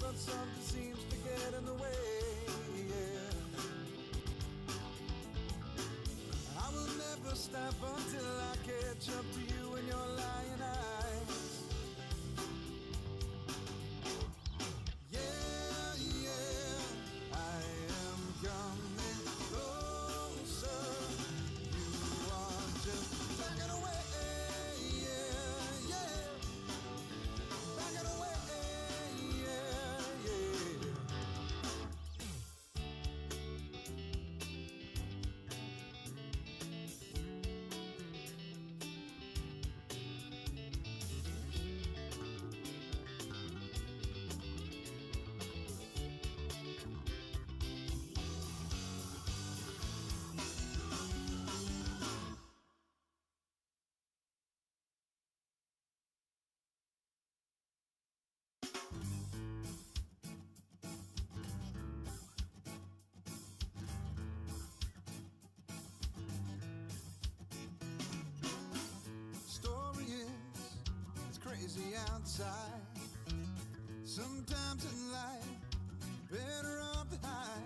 but something seems to get in the way. Yeah. I will never stop until I catch up to you in your lying eyes. Yeah, yeah, I am coming closer. You are just backing away. Yeah, yeah, backing away. Yeah, yeah. Story is, it's crazy outside. Sometimes in life, better off the high.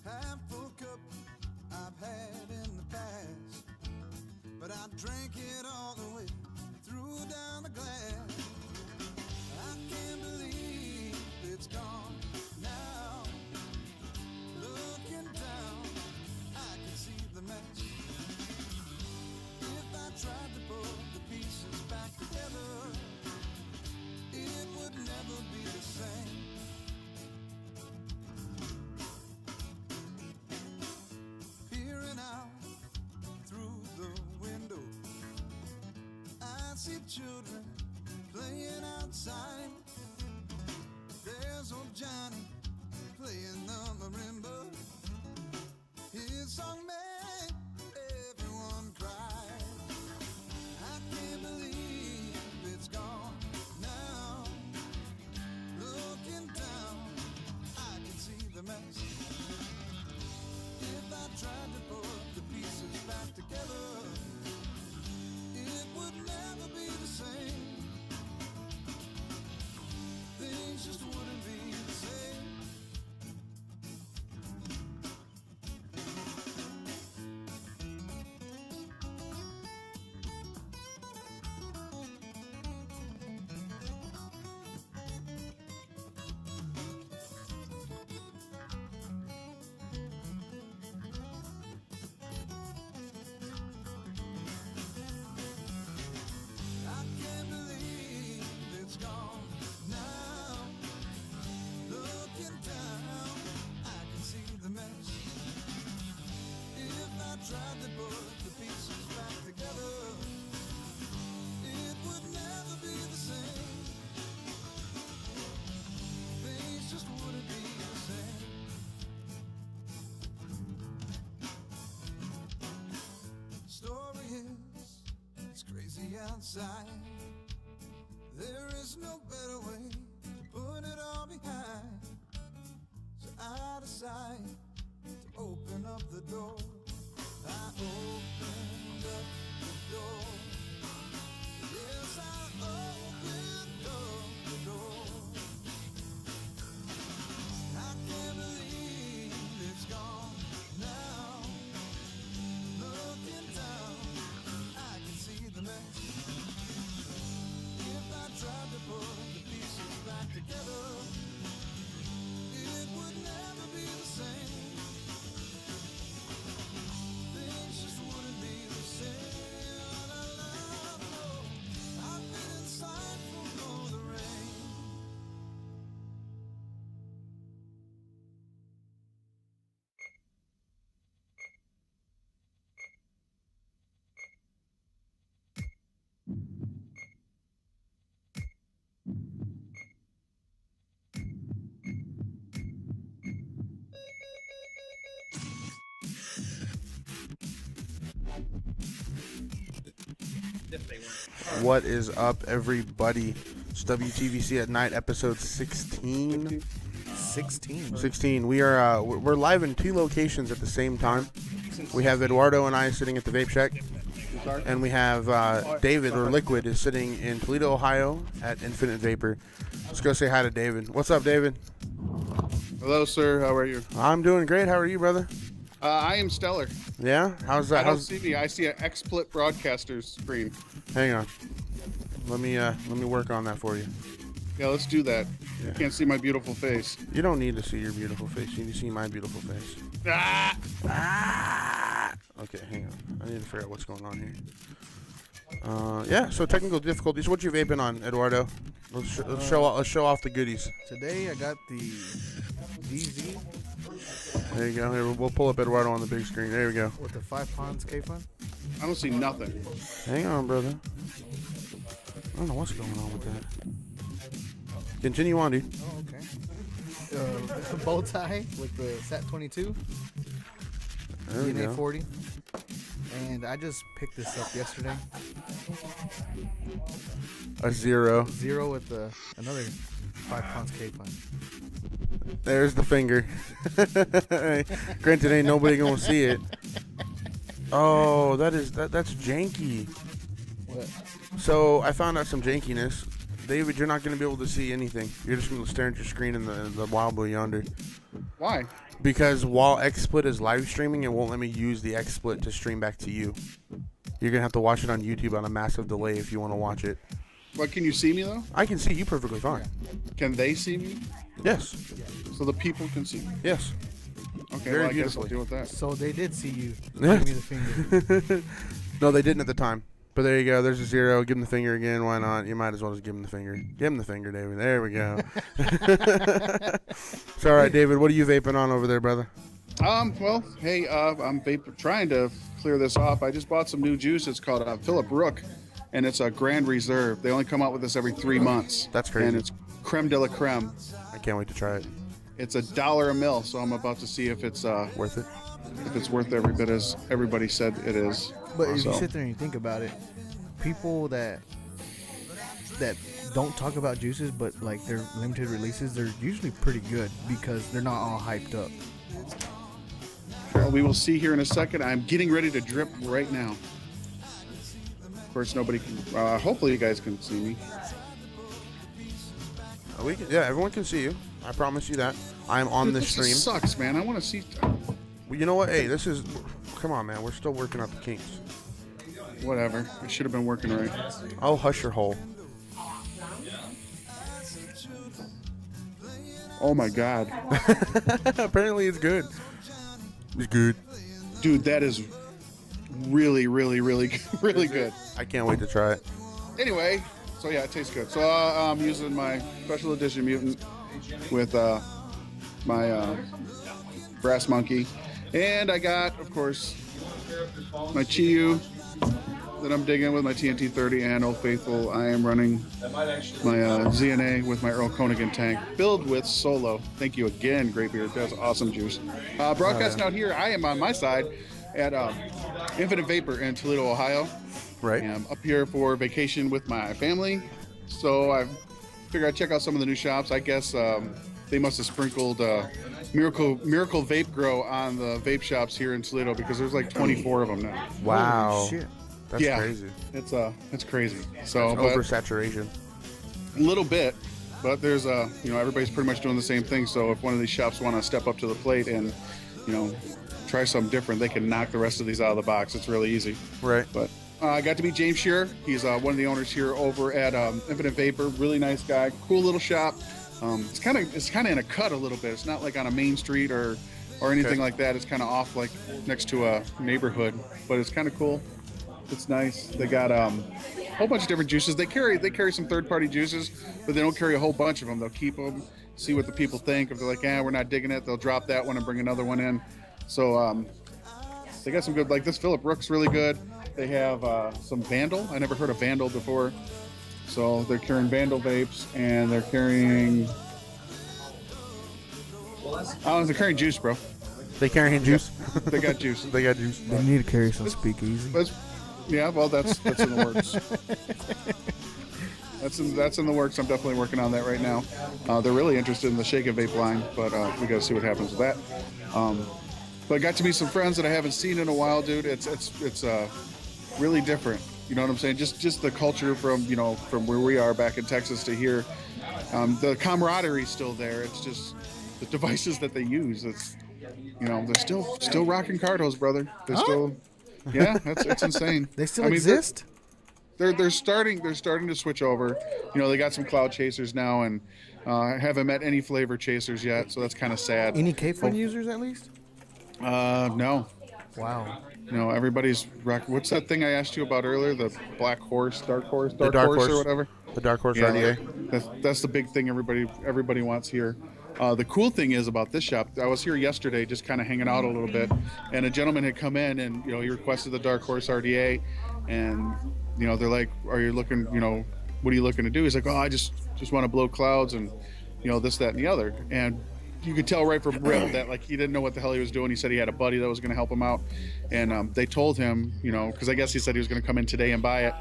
Half full cup I've had in the past, but I drank it all the way, threw down the glass. I can't believe it's gone now. Looking down, I can see the mess. If I tried to put the pieces back together, it would never be the same. Peering out through the window, I see children playing outside. There's old Johnny playing the marimba. His song made everyone cry. I can't believe it's gone now. Looking down, I can see the mess. If I tried to put the pieces back together, it would never be the same. Things just wouldn't be the same. I can't believe it's gone now. Looking down, I can see the mess. If I tried to put the pieces back together, it would never be the same. Things just wouldn't be the same. Story is, it's crazy outside. There is no better way to put it all behind. So I decide to open up the door. I opened up the door. Yes, I opened up the door. I can't believe it's gone now. Looking down, I can see the mess. If I tried to put the pieces back together, it would never be the same. Things just wouldn't be the same. La, la, la, no. I've been inside for all the rain. What is up, everybody? It's WTVC at Night, episode 16. 16. We are we're live in two locations at the same time. We have Eduardo and I sitting at the vape shack. And we have David, or Liquid, is sitting in Toledo, Ohio at Infinite Vapor. Let's go say hi to David. What's up, David? Hello, sir. How are you? I'm doing great. How are you, brother? I am stellar. Yeah? How's that? I don't see me. I see an XSplit broadcaster's screen. Hang on. Let me work on that for you. Yeah, let's do that. Yeah. You can't see my beautiful face. You don't need to see your beautiful face. You need to see my beautiful face. Okay, hang on. I need to figure out what's going on here. Yeah, so technical difficulties. What you vaping on, Eduardo? Let's show off the goodies. Today I got the DZ There you go. Here, we'll pull up Eduardo on the big screen. There we go. with the 5 pounds K-Fun. I don't see nothing. Hang on, brother. I don't know what's going on with that. Continue on, dude. Oh, okay. Bow tie with the SAT 22, There we DNA go. 40, and I just picked this up yesterday. A 0. 0 with another 5 pounds K-Fun. There's the finger. Granted, ain't nobody gonna see it. Oh, that's janky. What? So I found out some jankiness. David, you're not gonna be able to see anything. You're just gonna stare at your screen in the wild blue yonder. Why? Because while XSplit is live streaming, it won't let me use the XSplit to stream back to you. You're gonna have to watch it on YouTube on a massive delay if you want to watch it. What, can you see me, though? I can see you perfectly fine. Can they see me? Yes. So the people can see me? Yes. Okay, Very well, I guess I'll beautifully. deal with that. So they did see you. Yeah. Give me the finger. No, they didn't at the time. But there you go. There's a 0. Give him the finger again. Why not? You might as well just give him the finger. Give him the finger, David. There we go. It's all right, David. What are you vaping on over there, brother? Well, hey, I'm trying to clear this off. I just bought some new juice. It's called Philip Rook, and it's a Grand Reserve. They only come out with this every 3 months. That's crazy. And it's creme de la creme. I can't wait to try it. It's $1 a mil, so I'm about to see if it's Worth it? worth every bit as everybody said it is. But if So, you sit there and you think about it, people that don't talk about juices, but like their limited releases, they're usually pretty good because they're not all hyped up. well, we will see here in a second. I'm getting ready to drip right now. Of course, nobody can. Hopefully, you guys can see me. Everyone can see you. I promise you that. I'm on the This stream. just sucks, man. I want to see. Well, you know what? Hey, this is... Come on, man. We're still working out the kinks. Whatever. I should have been working right. Oh, hush your hole. Oh my God, Apparently it's good. It's good. dude, that is really, really, really, really good. I can't wait to try it. Anyway, so yeah, it tastes good. So I'm using my special edition mutant with my brass monkey, and I got, of course, my Chiyu that I'm digging with my TNT 30 and Old Faithful. I am running my ZNA with my Earl Konigan tank, filled with Solo. Thank you again, Great Beard. That's awesome juice. Broadcasting out here, I am on my side at Infinite Vapor in Toledo, Ohio. Right? And I'm up here for vacation with my family, so I figured I'd check out some of the new shops. I guess they must have sprinkled Miracle Vape Grow on the vape shops here in Toledo because there's like 24 of them now. Wow. Holy shit. That's Yeah. crazy. It's crazy. So It's but oversaturation. a little bit, but there's everybody's pretty much doing the same thing. So if one of these shops want to step up to the plate and try something different, they can knock the rest of these out of the box. It's really easy. Right. But I got to meet James Shearer. He's one of the owners here over at Infinite Vapor. Really nice guy. Cool little shop. It's kind of in a cut a little bit. It's not like on a main street or anything like that. It's kind of off like next to a neighborhood, but it's kind of cool. It's nice. They got a whole bunch of different juices. They carry some third-party juices, but they don't carry a whole bunch of them. They'll keep them, see what the people think. If they're like, we're not digging it, they'll drop that one and bring another one in. So they got some good, like this Philip Rook's really good. They have some Vandal. I never heard of Vandal before. So they're carrying Vandal vapes, and they're carrying... they're carrying juice, bro. They carrying juice? They got juice. They got juice. They need to carry some speakeasy. Yeah, well, that's in the works. That's in the works. I'm definitely working on that right now. They're really interested in the Shake and Vape line, but we got to see what happens with that. But I got to meet some friends that I haven't seen in a while, dude. It's really different. You know what I'm saying? Just the culture from from where we are back in Texas to here. The camaraderie's still there. It's just the devices that they use. It's they're still rocking cardos, brother. They're still, yeah, it's insane. They still exist? They're starting to switch over. They got some cloud chasers now, and haven't met any flavor chasers yet, so that's kind of sad. Any K-Fun users at least? No. Wow. Everybody's what's that thing I asked you about earlier? The dark horse, or whatever. The dark horse RDA. That's the big thing everybody wants here. The cool thing is about this shop, I was here yesterday just kind of hanging out a little bit, and a gentleman had come in and he requested the dark horse RDA, and they're like, are you looking, what are you looking to do? He's like, oh, I just want to blow clouds and this, that, and the other. And you could tell right from rip that like he didn't know what the hell he was doing. He said he had a buddy that was going to help him out, and they told him, because I guess he said he was going to come in today and buy it.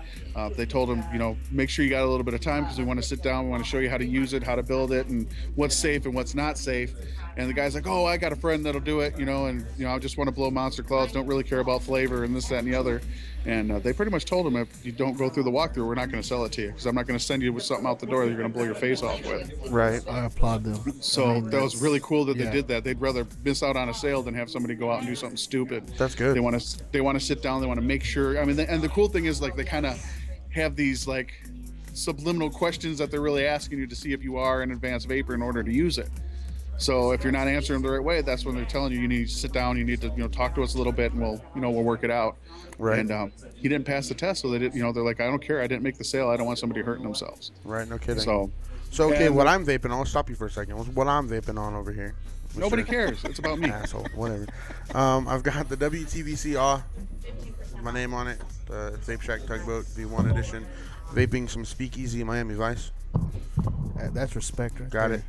They told him, make sure you got a little bit of time because we want to sit down, we want to show you how to use it, how to build it, and what's safe and what's not safe. And the guy's like, oh, I got a friend that'll do it, and I just want to blow monster clouds, don't really care about flavor and this, that, and the other. And they pretty much told him, if you don't go through the walkthrough, we're not going to sell it to you because I'm not going to send you with something out the door that you're going to blow your face off with. Right. I applaud them. So that was really cool that they did that. They'd rather miss out on a sale than have somebody go out and do something stupid. That's good. They want to sit down. They want to make sure. I mean, and the cool thing is like they kind of have these like subliminal questions that they're really asking you to see if you are an advanced vapor in order to use it. So if you're not answering them the right way, that's when they're telling you need to sit down, you need to talk to us a little bit, and we'll work it out. Right. And he didn't pass the test, so they did. They're like, I don't care, I didn't make the sale, I don't want somebody hurting themselves. Right. No kidding. So okay, what I'm vaping on. I'll stop you for a second. What I'm vaping on over here. Nobody cares. It's about me. Asshole. Whatever. I've got the WTVC AW, my name on it. The Vape Shack Tugboat V1 edition. Vaping some Speakeasy Miami Vice. That's respect. Right Got there. it.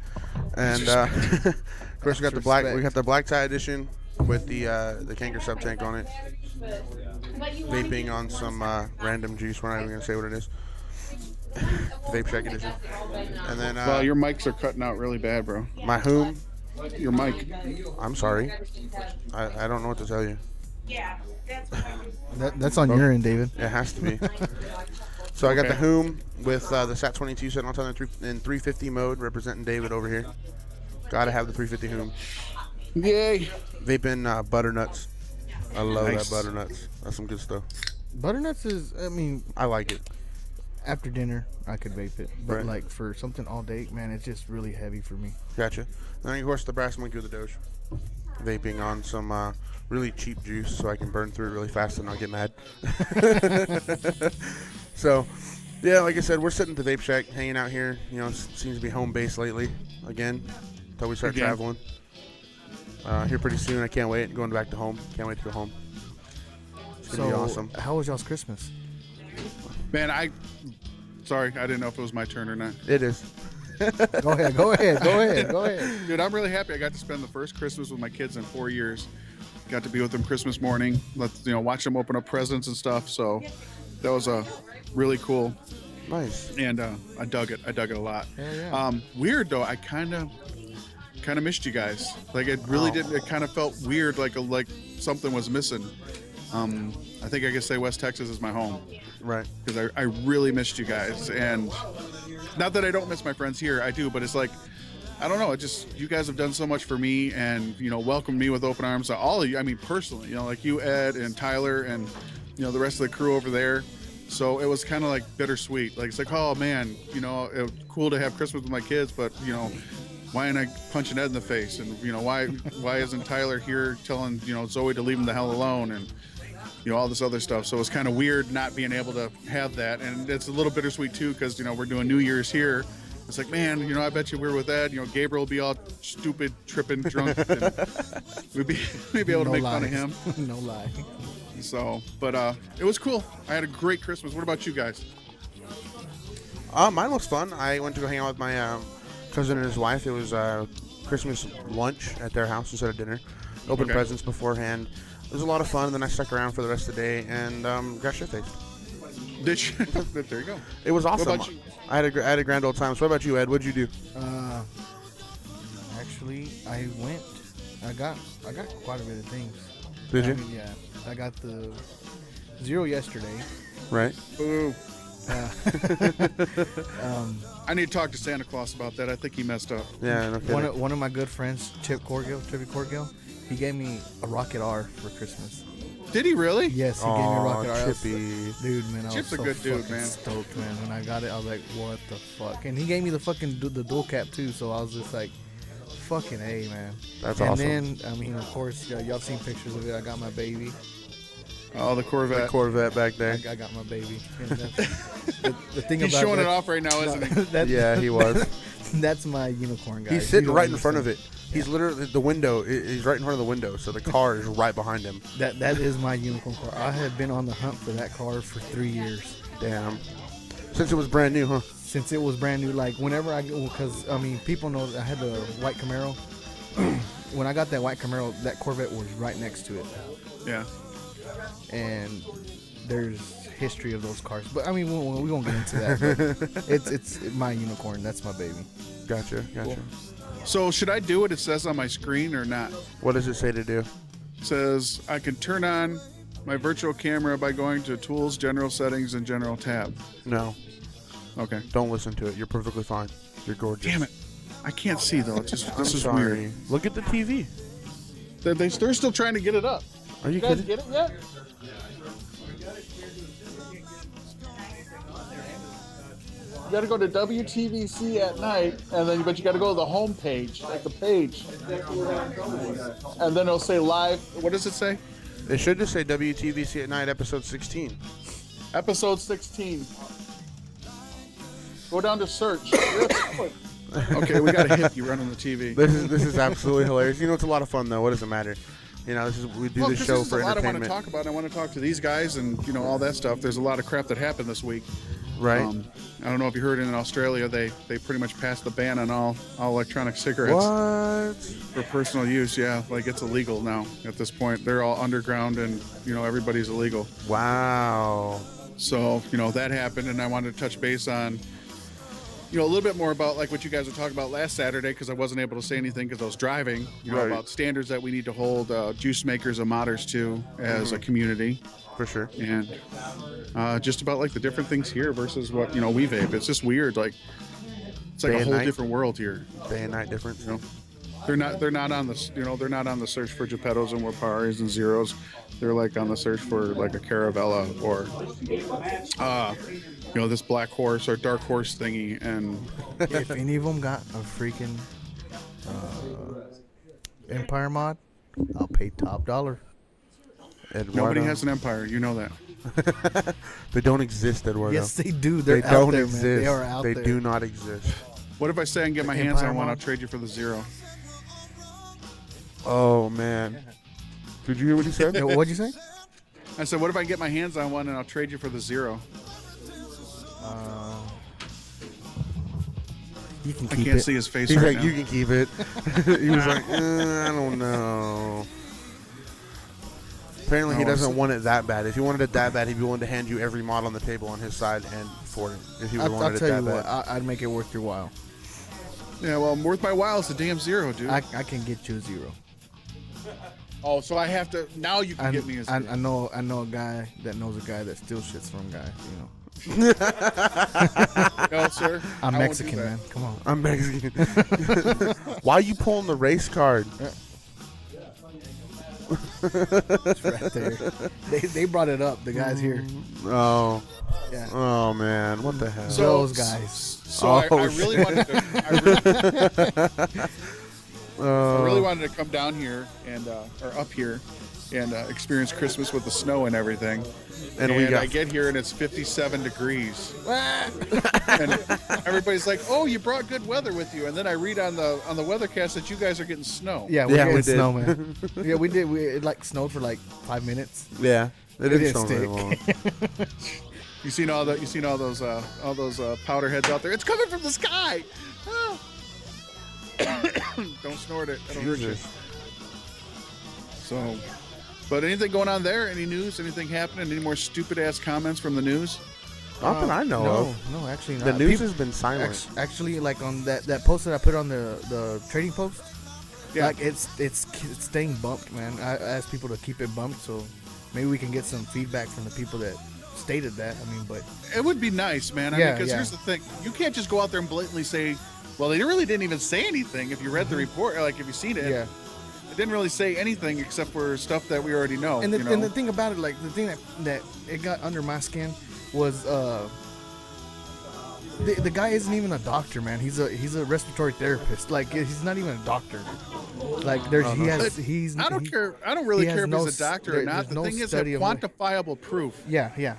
And of course, we got the black. We got the black tie edition with the Kanker sub tank on it. Vaping on some random juice. We're not even gonna say what it is. Vape Shack edition. And then Well, your mics are cutting out really bad, bro. my whom? Your mic. I'm sorry. I don't know what to tell you. Yeah, That's on your end, David. It has to be. So I got the whom with the SAT22 set on top in 350 mode, representing David over here. Gotta have the 350 whom. Yay. Vaping butternuts. I love Nice. that butternuts. That's some good stuff. Butternuts is, I like it. after dinner, I could vape it. But, Right. like, for something all day, man, it's just really heavy for me. Gotcha. And then, of course, the brass monkey with the Doge. Vaping on some really cheap juice so I can burn through it really fast and not get mad. So, yeah, like I said, we're sitting at the Vape Shack, hanging out here. Seems to be home base lately, again, until we start traveling. Here pretty soon. I can't wait. Going back to home. Can't wait to go home. It's going to be awesome. How was y'all's Christmas? Man, sorry, I didn't know if it was my turn or not. It is. Go ahead. Dude, I'm really happy I got to spend the first Christmas with my kids in 4 years. Got to be with them Christmas morning. Watch them open up presents and stuff. So that was really cool. Nice. And I dug it. I dug it a lot. Yeah. Weird though. I kind of missed you guys. Like it really did. It kind of felt weird. Like something was missing. I think I could say West Texas is my home. Right. Because I really missed you guys. And not that I don't miss my friends here. I do. But it's like, I don't know. It just, you guys have done so much for me and, welcomed me with open arms. All of you, I mean, personally, like you, Ed, and Tyler, and, the rest of the crew over there. So it was kind of like bittersweet. Like, it's like, oh man, it was cool to have Christmas with my kids, but, why ain't I punching Ed in the face? And, why isn't Tyler here telling, Zoe to leave him the hell alone? And, all this other stuff. So it was kind of weird not being able to have that. And it's a little bittersweet too, because, we're doing New Year's here. It's like, man, I bet you we're with Ed. Gabriel will be all stupid, tripping, drunk. And we'd be able to make fun of him. No lie. So, but it was cool. I had a great Christmas. What about you guys? Mine was fun. I went to go hang out with my cousin and his wife. It was Christmas lunch at their house instead of dinner. Opened presents beforehand. It was a lot of fun. And then I stuck around for the rest of the day and got shit-faced. Did you? There you go. It was awesome. What about you? I had a grand old time. So what about you, Ed? What'd you do? Actually, I went. I got quite a bit of things. Did you? Yeah. I got the 0 yesterday. Right. Ooh. I need to talk to Santa Claus about that. I think he messed up. Yeah, no kidding. One of my good friends, Chippy Corgill, he gave me a Rocket R for Christmas. Did he really? Yes, he gave me a Rocket R. Chippy. Dude, man, I Chip's was a good dude, man. stoked, man. When I got it, I was like, what the fuck? And he gave me the fucking the dual cap too, so I was just like, fucking A, man. That's and awesome. And then, I mean, of course, y'all seen pictures of it. I got my baby. Oh, the Corvette. The Corvette back there. I got my baby. And the thing He's about showing that, it off right now, isn't he? Yeah, he was. That's my unicorn guy. He's sitting right in front of it. He's literally the window. He's right in front of the window, so the car is right behind him. That is my unicorn car. I have been on the hunt for that car for 3 years. Damn. Since it was brand new, huh? Since it was brand new, like whenever I go, because I mean, people know I had the white Camaro. When I got that white Camaro, that Corvette was right next to it. Yeah. And there's history of those cars, but I mean, we won't get into that. But it's my unicorn. That's my baby. Gotcha. Cool. So should I do what it says on my screen or not? What does it say to do? It says I can turn on my virtual camera by going to Tools, General Settings, and General tab. No. Okay. Don't listen to it. You're perfectly fine. You're gorgeous. Damn it. I can't see though. It's just this is sorry. weird. Look at the TV. They're still trying to get it up. Are you guys kidding? get it yet? You got to go to WTVC at night, and then but you got to go to the home page, like the page, and then it'll say live. What does it say? It should just say WTVC at night, episode 16. Episode 16. Go down to search. Okay, we got a hit. You run on the TV. This is absolutely hilarious. You know, it's a lot of fun though. What does it matter? You know, we do this show for a lot entertainment. I want to talk about. I want to talk to these guys and all that stuff. There's a lot of crap that happened this week. Right. I don't know if you heard in Australia they pretty much passed the ban on all electronic cigarettes. What? For personal use. Yeah, like it's illegal now at this point. They're all underground and everybody's illegal. Wow. So that happened, and I wanted to touch base on a little bit more about like what you guys were talking about last Saturday, because I wasn't able to say anything because I was driving. Right. About standards that we need to hold juice makers and modders to as a community. For sure. And just about like the different things here versus what we vape. It's just weird. Like it's like Day a and whole night. different world here. Day and night difference. They're not on the they're not on the search for Geppettos and Waparis and Zeros. They're like on the search for like a Caravella or this black horse or dark horse thingy. And If any of them got a freaking Empire mod, I'll pay top dollar. Eduardo. nobody has an empire, you know that. They don't exist, Eduardo. Yes, they do. They're They out don't there, exist. man. They are out They there. do not exist. What if I say I can get my hands Empire on one? mod? I'll trade you for the Zero. Oh man. Did you hear what he said? What'd you say? I said, what if I get my hands on one and I'll trade you for the Zero? You can I keep can't it. see his face He's right like, now. you can keep it. He was like, I don't know. Apparently, he No, doesn't it's- want it that bad. If he wanted it that bad, he'd be willing to hand you every mod on the table on his side and for it. If he I'll wanted it tell that you what, bad. I'd make it worth your while. Yeah, well, worth my while is the damn Zero, dude. I can get you a Zero. Oh, so I have to. Now you can get me a Zero. I know a guy that knows a guy that still shits from guys. No, sir. I'm I won't do Mexican, that. man. Come on. I'm Mexican. Why are you pulling the race card? It's right there. They brought it up. The guys here. Oh. Yeah. Oh, man. What the hell? Those guys. So I really wanted to. I really wanted to come down here and or up here and experience Christmas with the snow and everything. And I get here and it's 57 degrees. And everybody's like, "Oh, you brought good weather with you." And then I read on the weathercast that you guys are getting snow. Yeah, we're Yeah, we getting did. snow, man. Yeah, we did. It like snowed for like 5 minutes. Yeah. It didn't didn't sound very long. You seen all those powder heads out there? It's coming from the sky. Ah. Don't snort it. It'll hurt you. Jesus. So, but anything going on there? Any news? Anything happening? Any more stupid ass comments from the news? Not that I know of. No, actually not. The news has been silent. Actually, like on that post that I put on the trading post, Yeah. like it's staying bumped, man. I asked people to keep it bumped, so maybe we can get some feedback from the people that stated that. I mean, but it would be nice, man. I Yeah, mean, because yeah. here's the thing: you can't just go out there and blatantly say, "Well, they really didn't even say anything." If you read the report, or like if you seen it, yeah. it didn't really say anything except for stuff that we already know. And the, you know? and the thing about it, like the thing that it got under my skin was the guy isn't even a doctor, man. He's a respiratory therapist. Like he's not even a doctor. Like there's he's I don't he- care. I don't really he has care if no he's a doctor there- or not. there's The no thing is, study have of what- quantifiable proof. Yeah.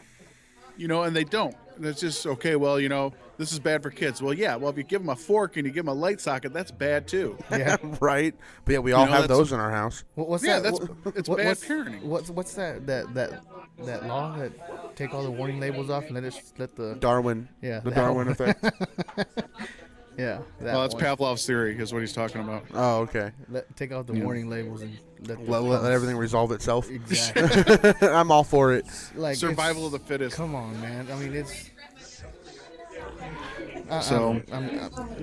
You know, and they don't. It's just okay. Well, you know, this is bad for kids. Well, yeah. Well, if you give them a fork and you give them a light socket, that's bad too. Yeah. Right. But yeah, we all know, have that's- those in our house. What's Yeah, that? it's What- bad what's, parenting. What's that law that take all the warning labels off and let the Darwin. Yeah, The that Darwin one. effect. yeah that Well, that's one. Pavlov's theory, is what he's talking about. Oh, okay. Take out the warning labels and Let everything resolve itself. Exactly. I'm all for it. Like Survival of the fittest. Come on, man. I mean, it's. So-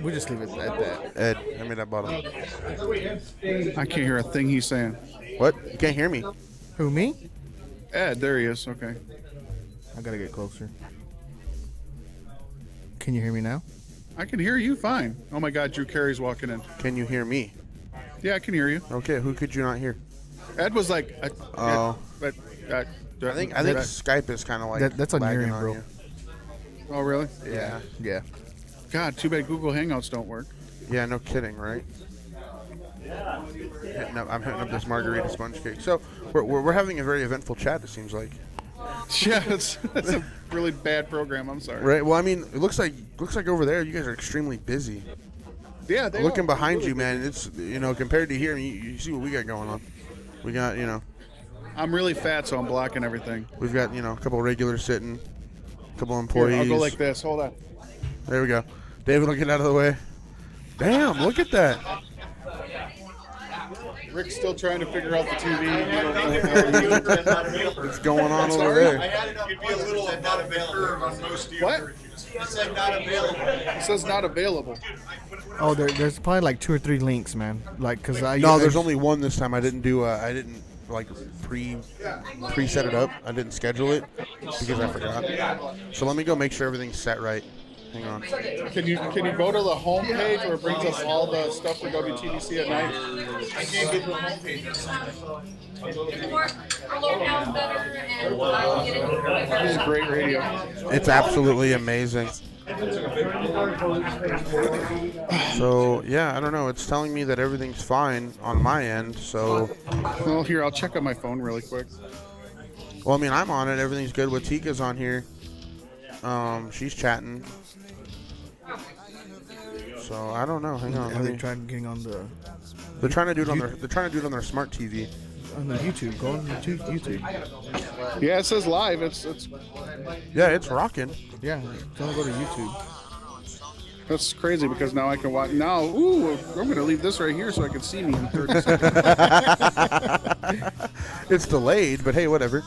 we just leave it at that. Ed, hand me that bottle. I can't hear a thing he's saying. What? You can't hear me? Who, me? Ed, there he is. Okay. I gotta get closer. Can you hear me now? I can hear you fine. Oh my God, Drew Carey's walking in. Can you hear me? Yeah, I can hear you. Okay, who could you not hear? Ed was like, Oh. but I think Skype is kind of like That's on your lagging end, bro. you. Oh, really? Yeah. Yeah. God, too bad Google Hangouts don't work. Yeah, no kidding, right? I'm hitting up this margarita sponge cake. So we're having a very eventful chat. It seems like. Yeah, it's a really bad program. I'm sorry. Right. Well, I mean, it looks like over there, you guys are extremely busy. Yeah, they Looking are. behind Really you, man, it's compared to here, you see what we got going on. We got I'm really fat, so I'm blocking everything. we've got a couple regulars sitting, a couple Here, employees. I'll go like this. Hold on. There we go. David will get out of the way. Damn, look at that. Rick's still trying to figure out the TV. You don't know What's going on over sorry? there? You'd be a little above the curve on most of your What? bridges. It said not available. It says not available. Oh, there's probably like 2 or 3 links, man. Like, cause No, there's only one this time. I didn't like pre-set it up. I didn't schedule it because I forgot. So let me go make sure everything's set right. Hang on. Can you go to the home page where it brings us all the stuff for WTVC at night? I can't get to the homepage. This is great radio. It's absolutely amazing. So yeah, I don't know. It's telling me that everything's fine on my end. So, Well, here, I'll check on my phone really quick. well, I mean, I'm on it. Everything's good. Watika's on here. She's chatting. So I don't know. Hang on. Have they tried getting on the They're trying to do it on their smart TV. YouTube? Go on YouTube. Yeah, it says live. It's Yeah, it's rocking. Yeah, don't go to YouTube. that's crazy because now I can watch. Now, ooh, I'm gonna leave this right here so I can see me in 30 seconds. It's delayed, but hey, whatever.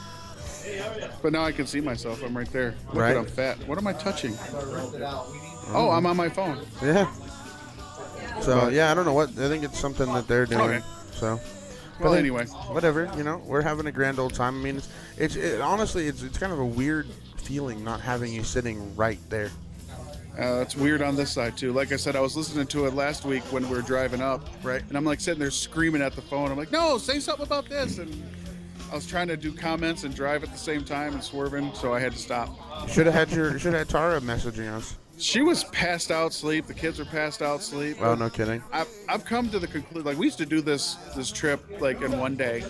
But now I can see myself. I'm right there. Look Right. at I'm fat. What am I touching? Oh, I'm on my phone. Yeah. So yeah, I don't know what. I think it's something that they're doing. Okay. So. Well, But anyway. whatever. We're having a grand old time. I mean, honestly, it's kind of a weird feeling not having you sitting right there. It's weird on this side too. Like I said, I was listening to it last week when we were driving up, Right. and I'm like sitting there screaming at the phone. I'm like, no, say something about this. And I was trying to do comments and drive at the same time and swerving, so I had to stop. Should have had Tara messaging us. She was passed out sleep. The kids were passed out sleep. Oh, no kidding. I've come to the conclusion, like we used to do this trip like in one day,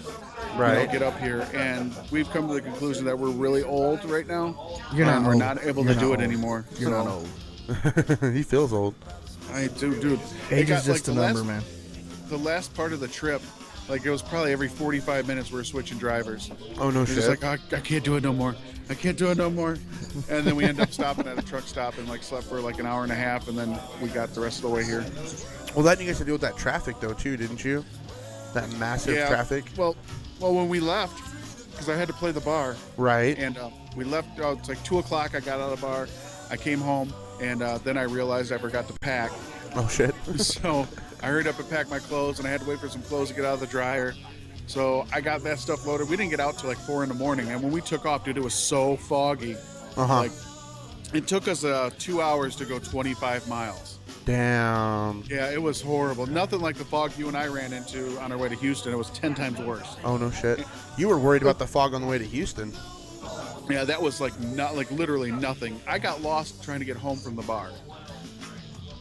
Right. get up here, and we've come to the conclusion that we're really old right now. You're not and we're old. not able You're to not do it old. anymore. You're So, not old. He feels old. I do, dude. Age is just a number, man. The last part of the trip, like it was probably every 45 minutes we were switching drivers. Oh no We're shit. just like, I can't do it no more. I can't do it no more. And then we end up stopping at a truck stop and like slept for like an hour and a half, and then we got the rest of the way here. Well, that you guys had to deal with that traffic though too, didn't you? That massive traffic. Well, when we left, because I had to play the bar, Right. and we left. It's like 2:00. I got out of the bar. I came home, and then I realized I forgot to pack. Oh shit. So I hurried up and packed my clothes, and I had to wait for some clothes to get out of the dryer. So I got that stuff loaded. We didn't get out till like 4 in the morning, and when we took off, dude, it was so foggy. Like it took us 2 hours to go 25 miles. Damn. Yeah, it was horrible. Nothing like the fog you and I ran into on our way to Houston. It was 10 times worse. Oh no shit. You were worried about the fog on the way to Houston. Yeah, that was like literally nothing. I got lost trying to get home from the bar.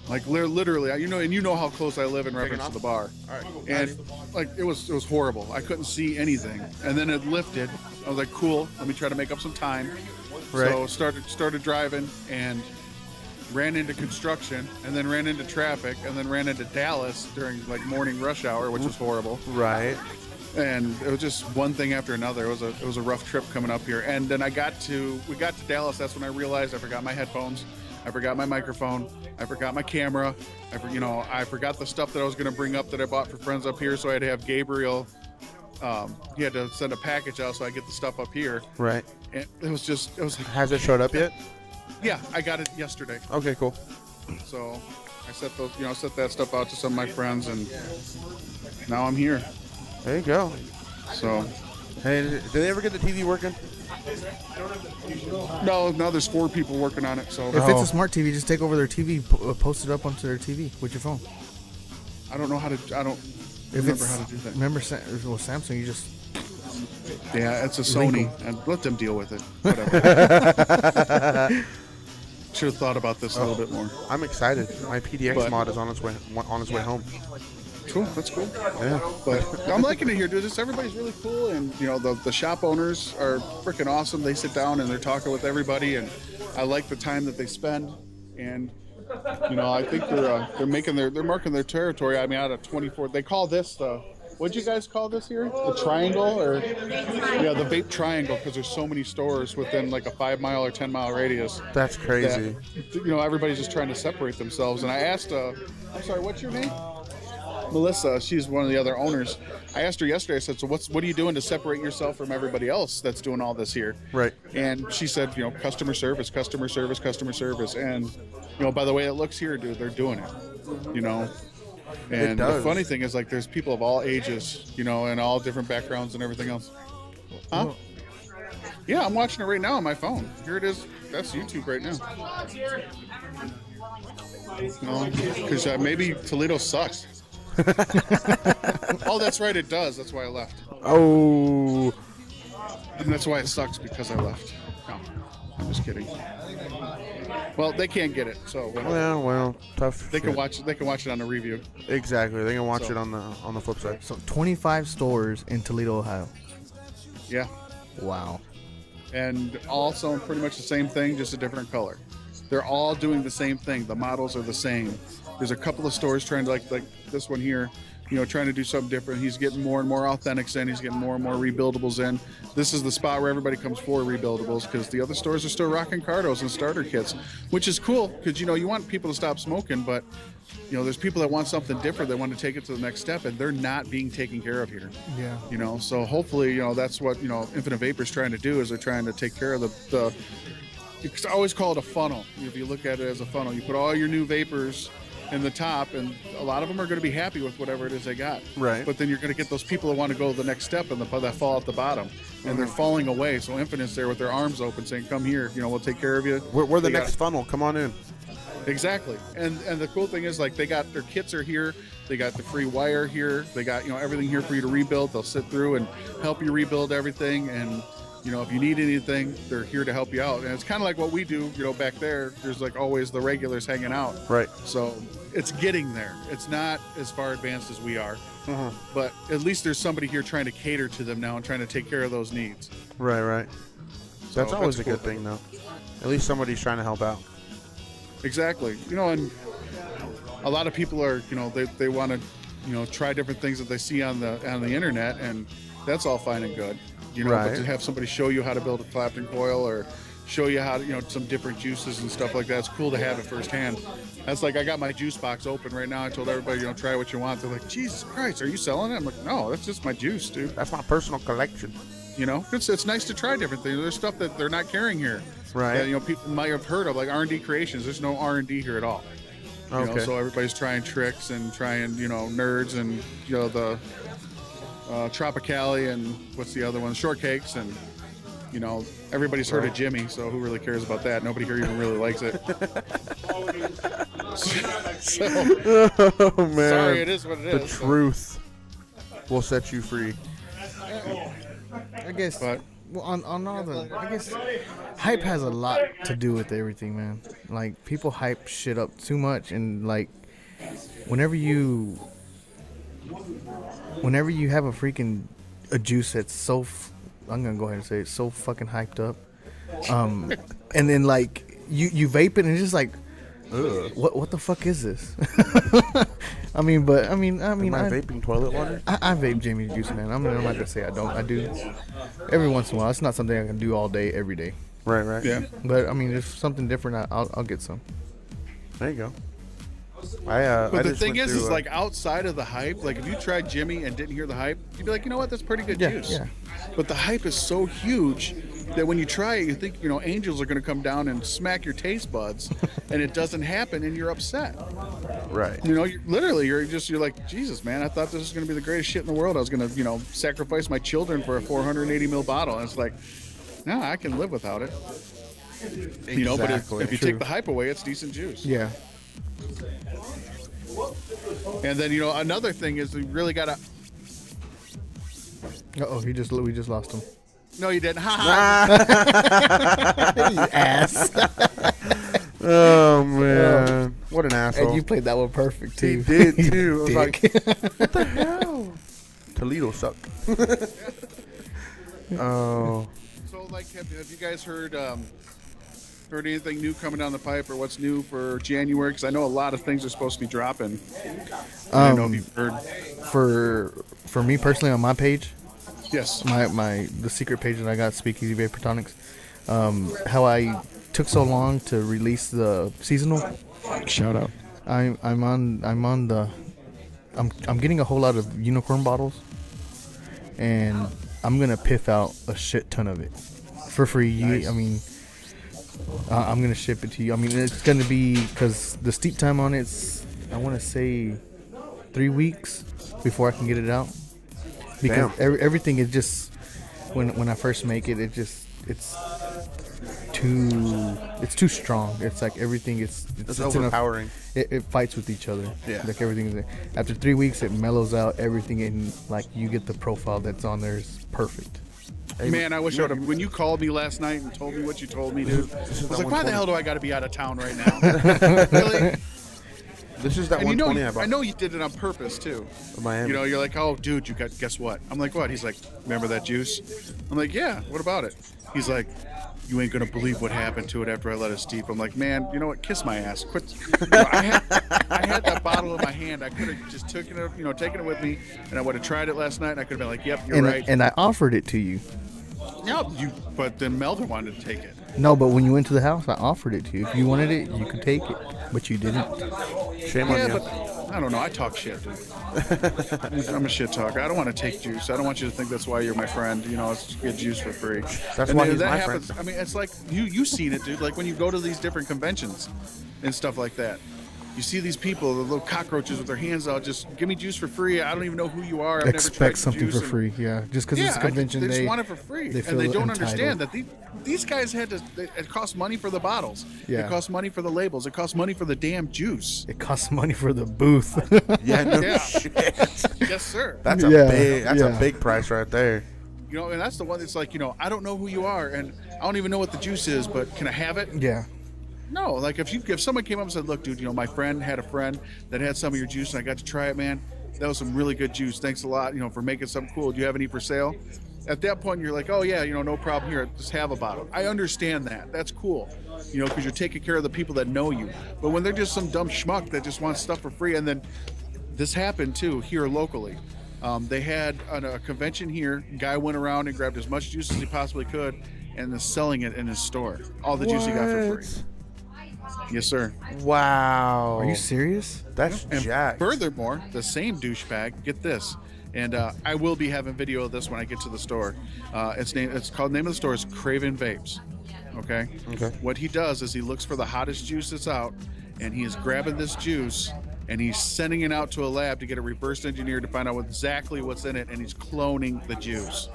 Like literally, and you know how close I live in reference to the bar. All right. And like it was horrible. I couldn't see anything. And then it lifted. I was like, cool. Let me try to make up some time. Right. So started driving and ran into construction, and then ran into traffic, and then ran into Dallas during like morning rush hour, which was horrible. Right. And it was just one thing after another. It was a rough trip coming up here. And then we got to Dallas. That's when I realized I forgot my headphones. I forgot my microphone. I forgot my camera. I forgot the stuff that I was going to bring up that I bought for friends up here. So I had to have Gabriel. He had to send a package out so I get the stuff up here. Right. And it was Has it showed up yet? Yeah, I got it yesterday. Okay, cool. So I set that stuff out to some of my friends, and now I'm here. There you go. So, hey, did they ever get the TV working? no, there's 4 people working on it. So If it's a smart TV, just take over their TV, post it up onto their TV with your phone. I don't know how to. I don't remember how to do that. Remember, Samsung, you just. Yeah, it's a Sony, and let them deal with it. Whatever. Should have thought about this a little bit more. I'm excited. My PDX mod is on its way home. Cool, that's cool. Yeah. But I'm liking it here, dude. Everybody's really cool, and the shop owners are freaking awesome. They sit down and they're talking with everybody, and I like the time that they spend. And I think they're marking their territory. I mean, out of 24, they call this what'd you guys call this here? The triangle, or the vape triangle, because there's so many stores within like a 5-mile or 10-mile radius. That's crazy. That, everybody's just trying to separate themselves. And I asked, I'm sorry, what's your name? Melissa. She's one of the other owners. I asked her yesterday. I said, so what are you doing to separate yourself from everybody else that's doing all this here? Right. And she said, customer service. And by the way it looks here, dude, they're doing it. And the funny thing is, like, there's people of all ages, and all different backgrounds and everything else. Huh? Yeah, I'm watching it right now on my phone. Here it is. That's YouTube right now. Because maybe Toledo sucks. Oh, that's right, it does. That's why I left. Oh. And that's why it sucks, because I left. No, I'm just kidding. Well, they can't get it, so well, tough. They can watch it on the review. Exactly, they can watch it on the flip side. So 25 stores in Toledo, Ohio. Yeah. Wow. And all selling pretty much the same thing, just a different color. They're all doing the same thing. The models are the same. There's a couple of stores trying to like this one here, trying to do something different. He's getting more and more authentics in. He's getting more and more rebuildables in. This is the spot where everybody comes for rebuildables, because the other stores are still rocking cardos and starter kits, which is cool, because you want people to stop smoking, but there's people that want something different. They want to take it to the next step, and they're not being taken care of here. Yeah. So hopefully that's what Infinite Vapor's trying to do, is they're trying to take care of the I always call it a funnel. If you look at it as a funnel, you put all your new vapors in the top, and a lot of them are going to be happy with whatever it is they got. Right. But then you're going to get those people that want to go the next step, and that fall at the bottom, and they're falling away. So Infinite's there with their arms open, saying, "Come here, we'll take care of you." We're the next funnel. Come on in. Exactly. And the cool thing is, like, they got their kits are here. They got the free wire here. They got everything here for you to rebuild. They'll sit through and help you rebuild everything. And if you need anything, they're here to help you out. And it's kind of like what we do, back there. There's like always the regulars hanging out. Right. So it's getting there. It's not as far advanced as we are, but at least there's somebody here trying to cater to them now and trying to take care of those needs. Right. So that's always a good thing, though. At least somebody's trying to help out. Exactly. And a lot of people are, they want to, try different things that they see on the internet, and that's all fine and good. Right. But to have somebody show you how to build a Clapton coil, or show you how to, some different juices and stuff like that, it's cool to have it firsthand. That's like, I got my juice box open right now. I told everybody, try what you want. They're like, Jesus Christ, are you selling it? I'm like, no, that's just my juice, dude. That's my personal collection. It's nice to try different things. There's stuff that they're not carrying here. Right. That, people might have heard of, like R&D Creations. There's no R&D here at all. So everybody's trying tricks and trying, nerds and, Tropicali and what's the other one? Shortcakes. And, you know, everybody's heard of Jimmy, so who really cares about that? Nobody here even really likes it. So, Oh, man. sorry, it is what it The is. truth will set you free. I guess. But Well, on all the, I guess, hype has a lot to do with everything, man. Like, people hype shit up too much, and like, whenever you have a juice that's so, I'm gonna go ahead and say it's so fucking hyped up, and then like you vape it and it's just like, ugh, what the fuck is this? I mean, I vaping toilet water? I vape Jamie's juice, man. I'm not gonna say I don't. I do every once in a while. It's not something I can do all day, every day. Right. yeah. But I mean, if something different, I'll get some. There you go. But the thing is like outside of the hype, like if you tried Jimmy and didn't hear the hype, you'd be like, you know what, that's pretty good juice. Yeah. But the hype is so huge that when you try it, you think, you know, angels are going to come down and smack your taste buds, and it doesn't happen, and you're upset. Right. You know, you're like, Jesus, man, I thought this was going to be the greatest shit in the world. I was going to, you know, sacrifice my children for a 480 ml bottle. And it's like, no, I can live without it. Exactly. You know, but if you take the hype away, it's decent juice. Yeah. And then, you know, another thing is we really got to. We just lost him. No, you didn't. You ass. Oh, man. What an asshole. And you played that one perfect too. He did, too. I was Dick. like, what the hell? Toledo suck. Oh. So, like, have you guys heard anything new coming down the pipe, or what's new for January? Because I know a lot of things are supposed to be dropping. I don't know if you've heard. For me personally, on my page, Yes. the secret page that I got, Speakeasy Vapor Tonics, how I took so long to release the seasonal. Shout out. I'm getting a whole lot of unicorn bottles, and I'm gonna piff out a shit ton of it for free. Nice. I mean, I'm gonna ship it to you. I mean, it's gonna be, because the steep time on it's, I want to say 3 weeks before I can get it out, because everything is just, when I first make it, it's too strong. It's like everything it's overpowering. It fights with each other. Yeah. Like everything is, after 3 weeks it mellows out everything, and like you get the profile that's on there is perfect. Man, I wish I would have. When you called me last night and told me what you told me, dude, I was like, why the hell do I got to be out of town right now? Really? This is that And 120 I bought. I know you did it on purpose too. Miami. You know, you're like, oh, dude, guess what? I'm like, what? He's like, remember that juice? I'm like, yeah. What about it? He's like, you ain't gonna believe what happened to it after I let it steep. I'm like, man, you know what? Kiss my ass. Quit. You know, I had that bottle in my hand. I could have just taken it with me, and I would have tried it last night. And I could have been like, yep, you're right. And I offered it to you. No, but then Melvin wanted to take it. No, but when you went to the house, I offered it to you. If you wanted it, you could take it, but you didn't. Shame on Yeah, you. but I don't know. I talk shit, dude. I'm a shit talker. I don't want to take juice. I don't want you to think that's why you're my friend. You know, it's get juice for free. That's And why then he's that my happens. friend. I mean, it's like you seen it, dude. Like when you go to these different conventions and stuff like that. You see these people, the little cockroaches with their hands out, just give me juice for free. I don't even know who you are. I've never tried Expect something juice. for free, yeah. Just because it's a Yeah, convention, they just want it for free, they and feel they don't entitled. understand that these guys had to. It costs money for the bottles. Yeah. It costs money for the labels. It costs money for the damn juice. It costs money for the booth. Yeah, no Yeah. shit. Yes, sir. That's Yeah, a big price right there. You know, and that's the one that's like, you know, I don't know who you are, and I don't even know what the juice is, but can I have it? Yeah. No, like if someone came up and said, look, dude, you know, my friend had a friend that had some of your juice, and I got to try it, man. That was some really good juice. Thanks a lot, you know, for making something cool. Do you have any for sale? At that point, you're like, oh yeah, you know, no problem here. Just have a bottle. I understand that. That's cool, you know, because you're taking care of the people that know you. But when they're just some dumb schmuck that just wants stuff for free, and then this happened too here locally. They had a convention here. Guy went around and grabbed as much juice as he possibly could, and is selling it in his store. All the juice he got for free. Yes, sir. Wow. Are you serious? That's And jacked. furthermore, the same douchebag, get this, and I will be having video of this when I get to the store. It's called, name of the store is Craven Vapes. Okay. Okay. What he does is he looks for the hottest juice that's out, and he is grabbing this juice and he's sending it out to a lab to get it reverse engineered to find out exactly what's in it, and he's cloning the juice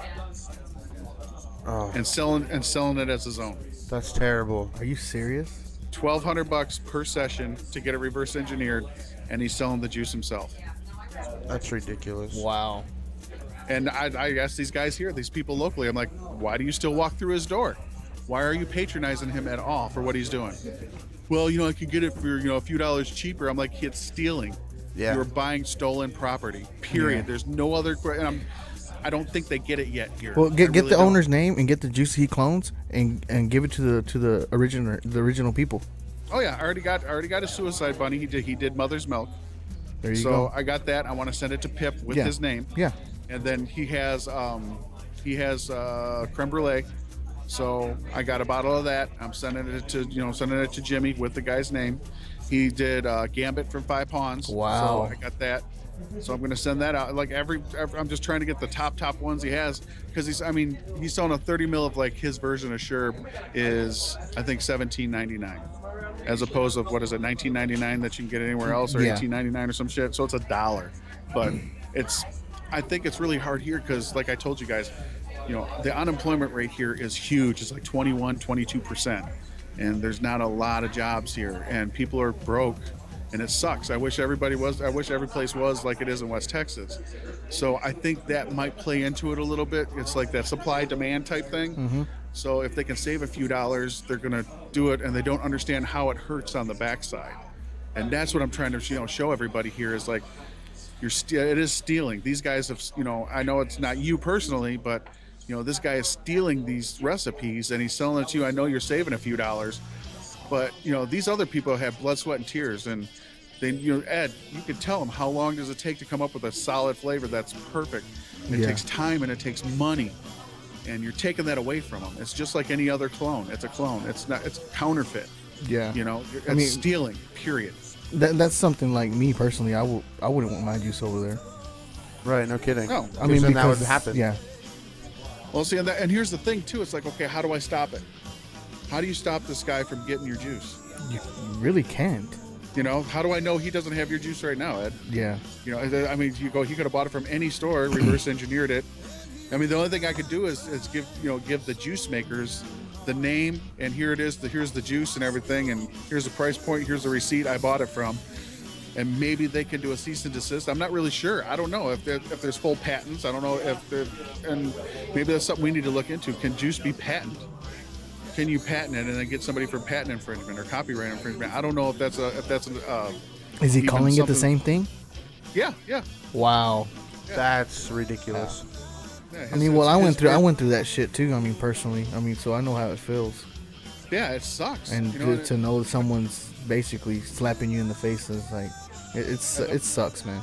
and selling it as his own. That's terrible. Are you serious? $1,200 per session to get it reverse engineered, and he's selling the juice himself. That's ridiculous. Wow. And I asked these guys here, these people locally, I'm like, why do you still walk through his door? Why are you patronizing him at all for what he's doing? Well, I could get it for, a few dollars cheaper. I'm like, it's stealing. Yeah. You're buying stolen property, period. Yeah. There's no other, and I don't think they get it yet here. Well, get really the don't. owner's name and get the juice he clones and give it to the original people. Oh yeah, I already got a suicide bunny. He did Mother's Milk. There you So go. I got that. I want to send it to Pip with his name. Yeah. And then he has creme brulee. So I got a bottle of that. I'm sending it to Jimmy with the guy's name. He did Gambit from Five Pawns. Wow. So I got that. So I'm going to send that out. Like every I'm just trying to get the top ones he has, because he's selling a 30 mil of like his version of Sherb is I think $17.99, as opposed to what is it, $19.99 that you can get anywhere else, or $18.99 or some shit. So it's $1. But I think it's really hard here because, like I told you guys, the unemployment rate here is huge. It's like 22%, and there's not a lot of jobs here, and people are broke. And it sucks. I wish every place was like it is in West Texas. So I think that might play into it a little bit. It's like that supply demand type thing. Mm-hmm. So if they can save a few dollars, they're going to do it, and they don't understand how it hurts on the backside. And that's what I'm trying to show everybody here is like it is stealing. These guys have, I know it's not you personally, but this guy is stealing these recipes and he's selling it to you. I know you're saving a few dollars. But, these other people have blood, sweat, and tears. And then, Ed, you can tell them how long does it take to come up with a solid flavor that's perfect. It takes time and it takes money. And you're taking that away from them. It's just like any other clone. It's a clone. It's counterfeit. Yeah. It's stealing, period. That's something like me personally. I wouldn't want my juice over there. Right, no kidding. No. Then that would happen. Yeah. Well, see, and here's the thing, too. It's like, okay, how do I stop it? How do you stop this guy from getting your juice? You really can't. How do I know he doesn't have your juice right now, Ed? Yeah. He could have bought it from any store, reverse engineered it. The only thing I could do is give the juice makers the name, and here it is. Here's the juice and everything, and here's the price point. Here's the receipt I bought it from, and maybe they can do a cease and desist. I'm not really sure. I don't know if there's full patents. I don't know and maybe that's something we need to look into. Can juice be patented? Can you patent it and then get somebody for patent infringement or copyright infringement? I don't know if that's Is he calling it the same thing? Yeah. Wow. That's ridiculous. Yeah, I went through that shit too. personally. So I know how it feels. Yeah, it sucks. And to know someone's basically slapping you in the face is like, it sucks, man.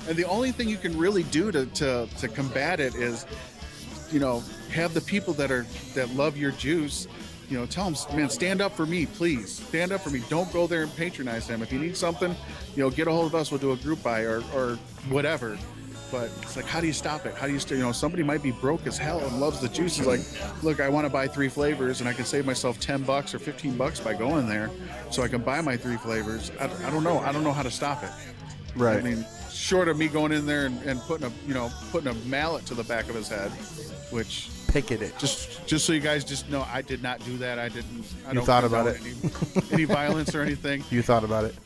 And the only thing you can really do to combat it is, have the people that love your juice, tell them, man, stand up for me, please. Stand up for me. Don't go there and patronize them. If you need something, get a hold of us. We'll do a group buy or whatever. But it's like, how do you stop it? How do you somebody might be broke as hell and loves the juice. He's like, look, I want to buy 3 flavors and I can save myself $10 or $15 by going there so I can buy my 3 flavors. I don't know. I don't know how to stop it. Right. Short of me going in there and putting a mallet to the back of his head, which picket it. Just so you guys just know, I did not do that. I don't thought about it. Any violence or anything. You thought about it.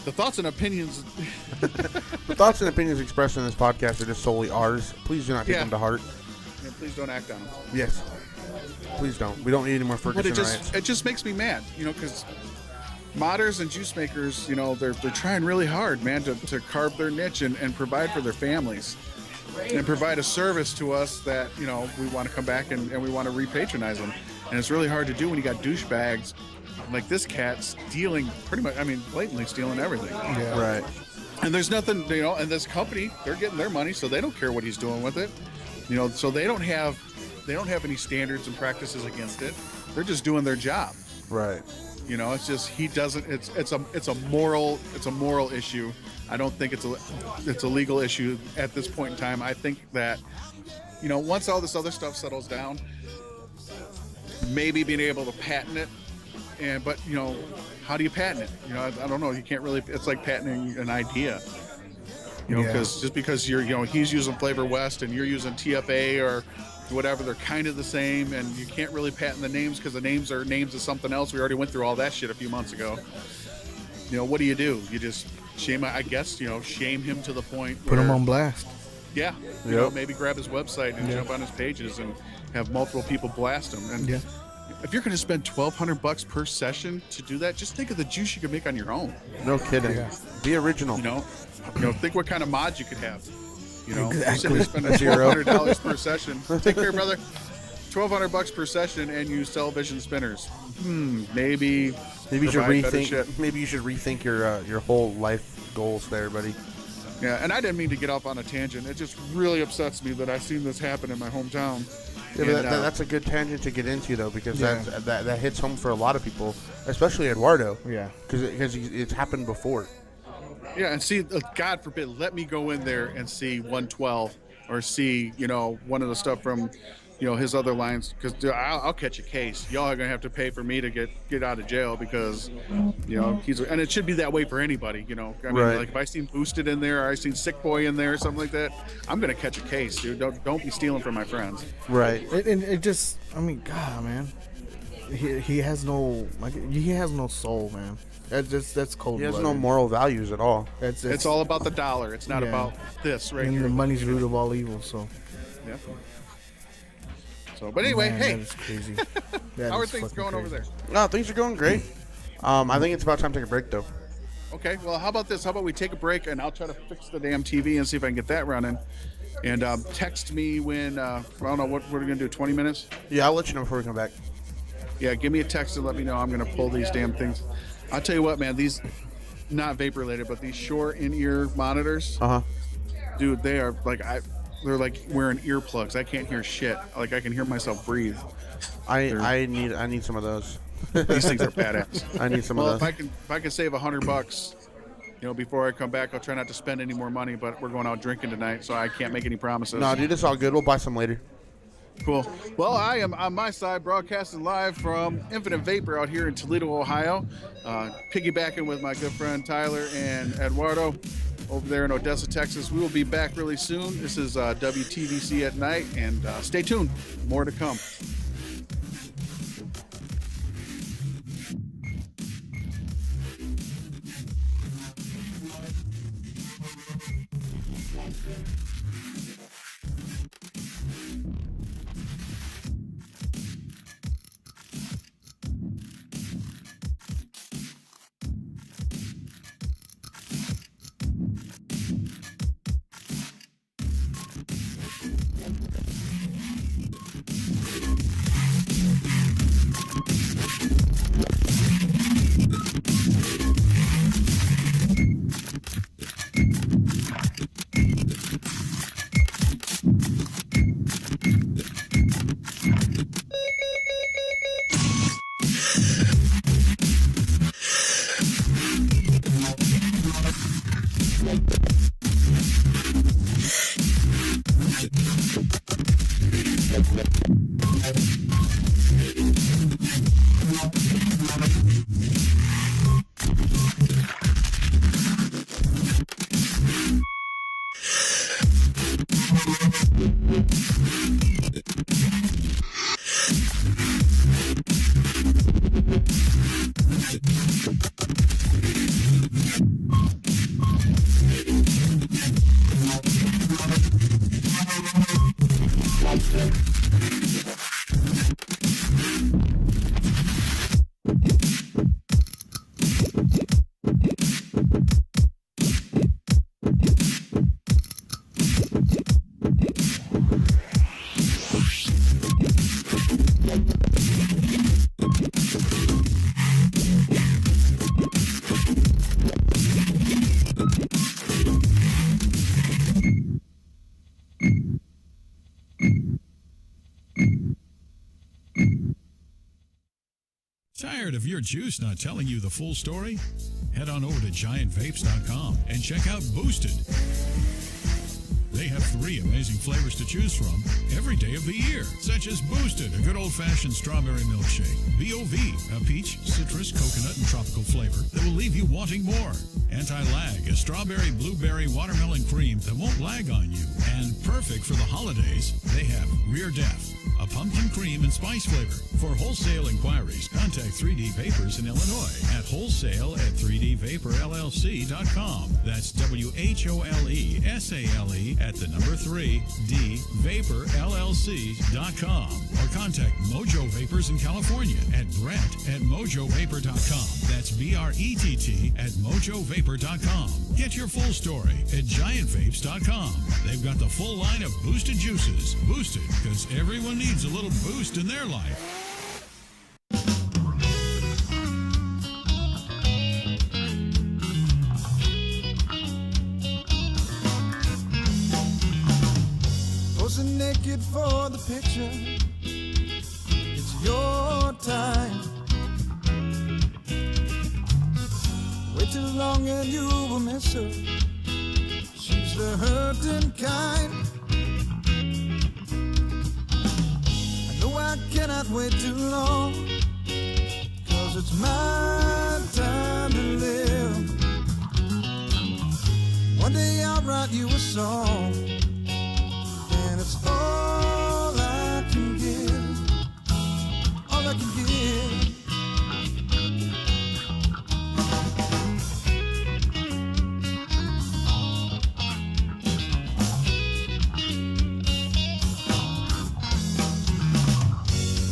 The thoughts and opinions. The thoughts and opinions expressed in this podcast are just solely ours. Please do not take them to heart. Yeah, please don't act on them. Yes. Please don't. We don't need any more Ferguson riots. It just makes me mad, because modders and juice makers, they're trying really hard, man, to carve their niche and provide for their families and provide a service to us that, we want to come back and we want to repatronize them. And it's really hard to do when you got douchebags like this cat stealing blatantly stealing everything. Yeah. Right. And there's nothing, and this company, they're getting their money, so they don't care what he's doing with it. So they don't have any standards and practices against it. They're just doing their job. Right. It's just he doesn't. It's a moral issue. I don't think it's a legal issue at this point in time. I think that once all this other stuff settles down, maybe being able to patent it but how do you patent it? I don't know. You can't really. It's like patenting an idea. Because just because he's using Flavor West and you're using TFA or whatever, they're kind of the same, and you can't really patent the names because the names are names of something else. We already went through all that shit a few months ago. What do? You just shame him to the point. Put him on blast. Yeah. Maybe grab his website and jump on his pages and have multiple people blast him. And if you're going to spend $1,200 per session to do that, just think of the juice you could make on your own. No kidding. Yeah. Be original. Think what kind of mods you could have. Exactly. You spend $1,200 per session. Take care, brother. $1,200 per session, and you sell Vision spinners. Maybe you should rethink. Maybe you should rethink your whole life goals there, buddy. Yeah, and I didn't mean to get off on a tangent. It just really upsets me that I've seen this happen in my hometown. Yeah, but that's a good tangent to get into, though, because that hits home for a lot of people, especially Eduardo. Yeah, because it's happened before. Yeah, and see, God forbid, let me go in there and see 112 or see, one of the stuff from, his other lines, because I'll catch a case. Y'all are gonna have to pay for me to get out of jail because, and it should be that way for anybody. I mean, like if I seen Boosted in there or I seen Sick Boy in there or something like that, I'm gonna catch a case, dude. Don't be stealing from my friends. Right. And it just, I mean, God, man, he has no soul, man. That's cold. He has no moral values at all. It's all about the dollar. It's not about this right here. And the money's root of all evil. So. Yeah. So, but anyway, man, hey. That is crazy. How are things going over there? No, things are going great. I think it's about time to take a break, though. Okay. Well, how about this? How about we take a break and I'll try to fix the damn TV and see if I can get that running. And text me when I don't know what we're gonna do. 20 minutes. Yeah, I'll let you know before we come back. Yeah, give me a text and let me know. I'm gonna pull these damn things. I'll tell you what, man. These not vape related, but these Shure in-ear monitors. Dude, they are they're like wearing earplugs. I can't hear shit. Like I can hear myself breathe. I need some of those. These things are badass. I need some of those. If I can save $100, before I come back, I'll try not to spend any more money. But we're going out drinking tonight, so I can't make any promises. No, dude, it's all good. We'll buy some later. Cool. Well, I am on my side broadcasting live from Infinite Vapor out here in Toledo, Ohio. Piggybacking with my good friend Tyler and Eduardo over there in Odessa, Texas. We will be back really soon. This is WTVC at Night, and stay tuned. More to come. Tired of your juice not telling you the full story? Head on over to giantvapes.com and check out Boosted. They have 3 amazing flavors to choose from every day of the year, such as Boosted, a good old-fashioned strawberry milkshake, BOV, a peach, citrus, coconut, and tropical flavor that will leave you wanting more, Anti-Lag, a strawberry, blueberry, watermelon cream that won't lag on you, and perfect for the holidays, they have Rear Def, a pumpkin cream and spice flavor. For wholesale inquiries, contact 3D Vapors in Illinois at wholesale@3dvaporllc.com. That's WHOLESALE at the number 3dvaporllc.com. Or contact Mojo Vapors in California at Brett@mojovapor.com. That's BRETT at mojovapor.com. Get your full story at giantvapes.com. They've got the full line of boosted juices. Boosted because everyone needs a little boost in their life. Posing naked for the picture, it's your time. Wait too long and you will miss her. She's the hurting kind. I know I cannot wait too long, 'cause it's my time to live. One day I'll write you a song, and it's all I can give, all I can give.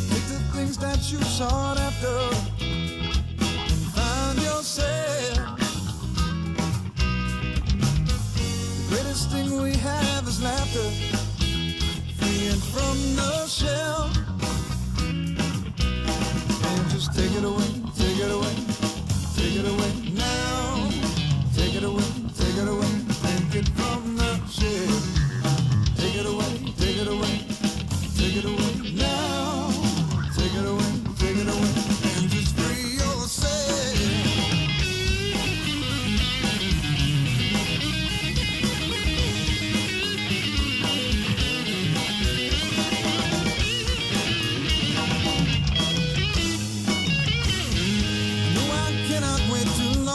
Take the things that you sought after and find yourself. The greatest thing we have is laughter, freeing from the shell. And just take it away, take it away, take it away now. Take it away, take it away, take it from the shell. Take it away, take it away, take it away now. Take it away, and just free yourself. No, I cannot wait too long.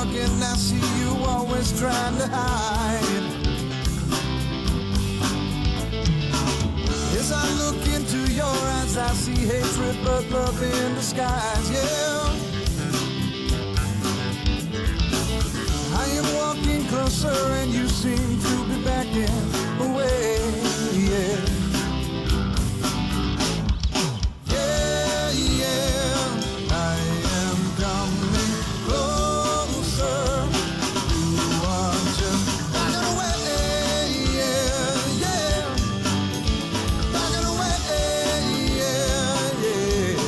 dark and I see you always trying to hide. As I look into your eyes, I see hatred but love in disguise, yeah. I am walking closer and you seem to be backing away, yeah. Yeah, yeah, I am coming closer. You are just backing away, yeah, yeah. Backing away, yeah, yeah.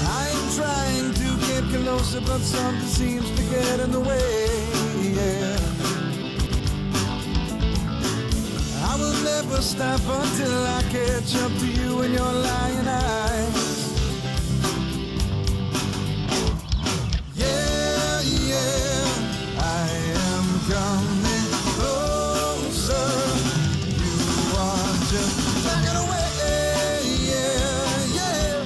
I'm trying to get closer, but something seems to get in the way, yeah. I will never stop until I catch up to you in your lying eyes. Yeah, yeah, I am coming closer. You are just backing away, yeah, yeah.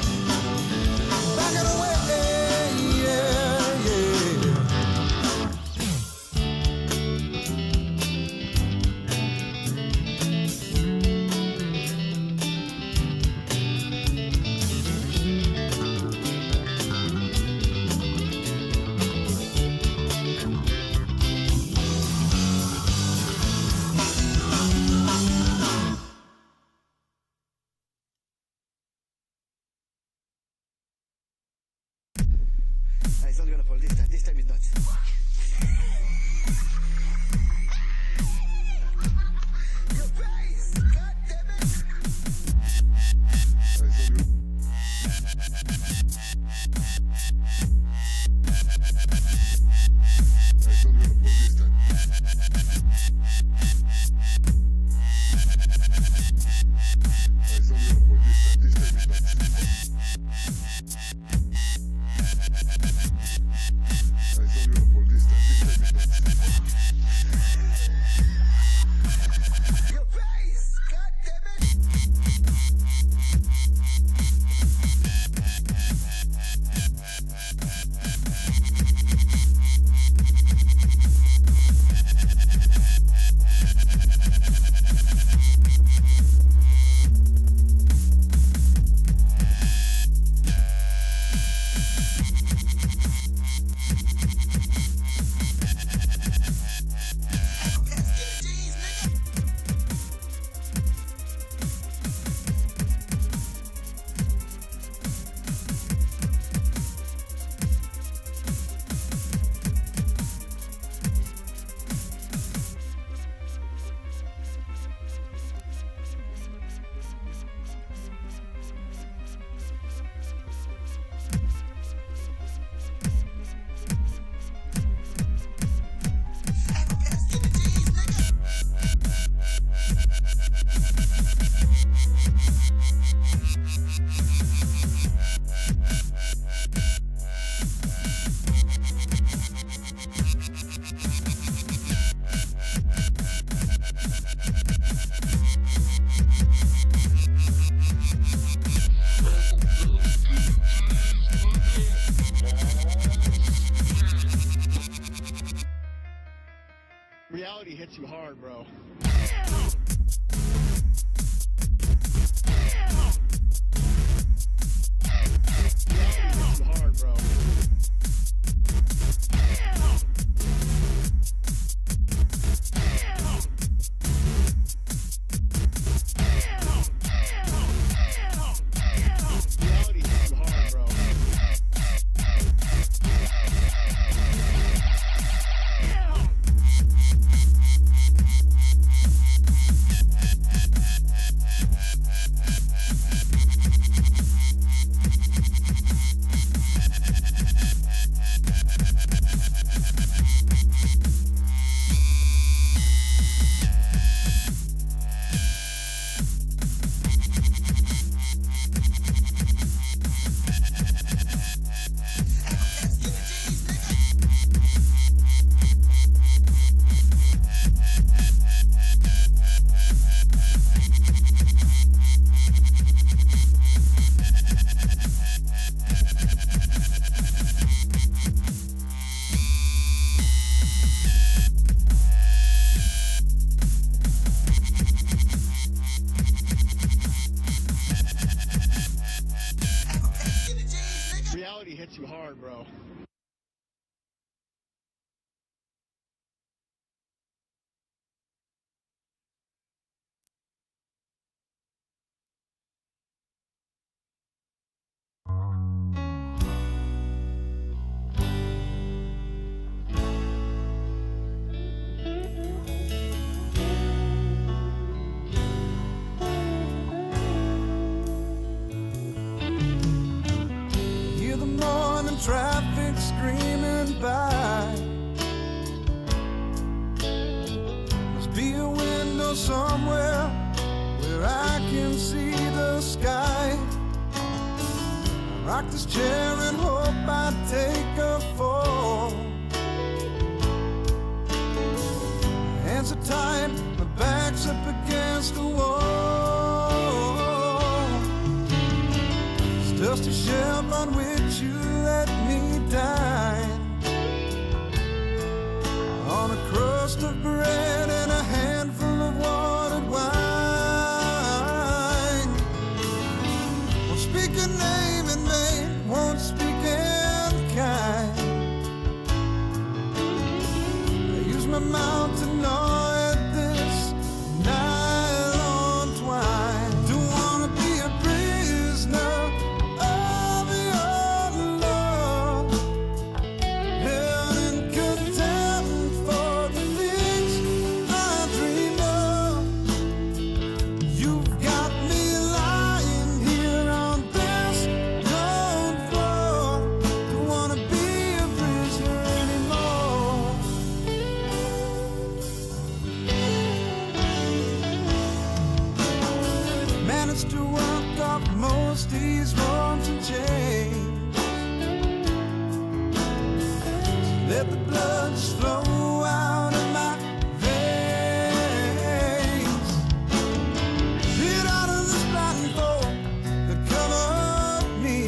Backing away, yeah, yeah. It's not gonna fall this time. This time is not. Your face! God damn it! Your face! God damn it! Reality hits you hard, bro. Reality hits you hard, bro. Reality hits you hard, bro. hard, bro. Hear the morning traffic screaming by. Must be a window somewhere where I can see the sky. I rock this chair and hope I take a fall. My hands are tied, my back's up against the wall. This dusty shelf on which you let me dine, on a crust of bread and a handful of watered wine. Won't speak your name in vain, won't speak in kind. I use my mouth to gnaw at this nylon twine. Don't wanna be a prisoner of your love, held in contempt for the things I dream of. You've got me lying here on this cold floor. Don't wanna be a prisoner anymore. Managed to walk off most these ropes and chains. Let the blood just flow out of my veins. Get out of this blindfold that covered me.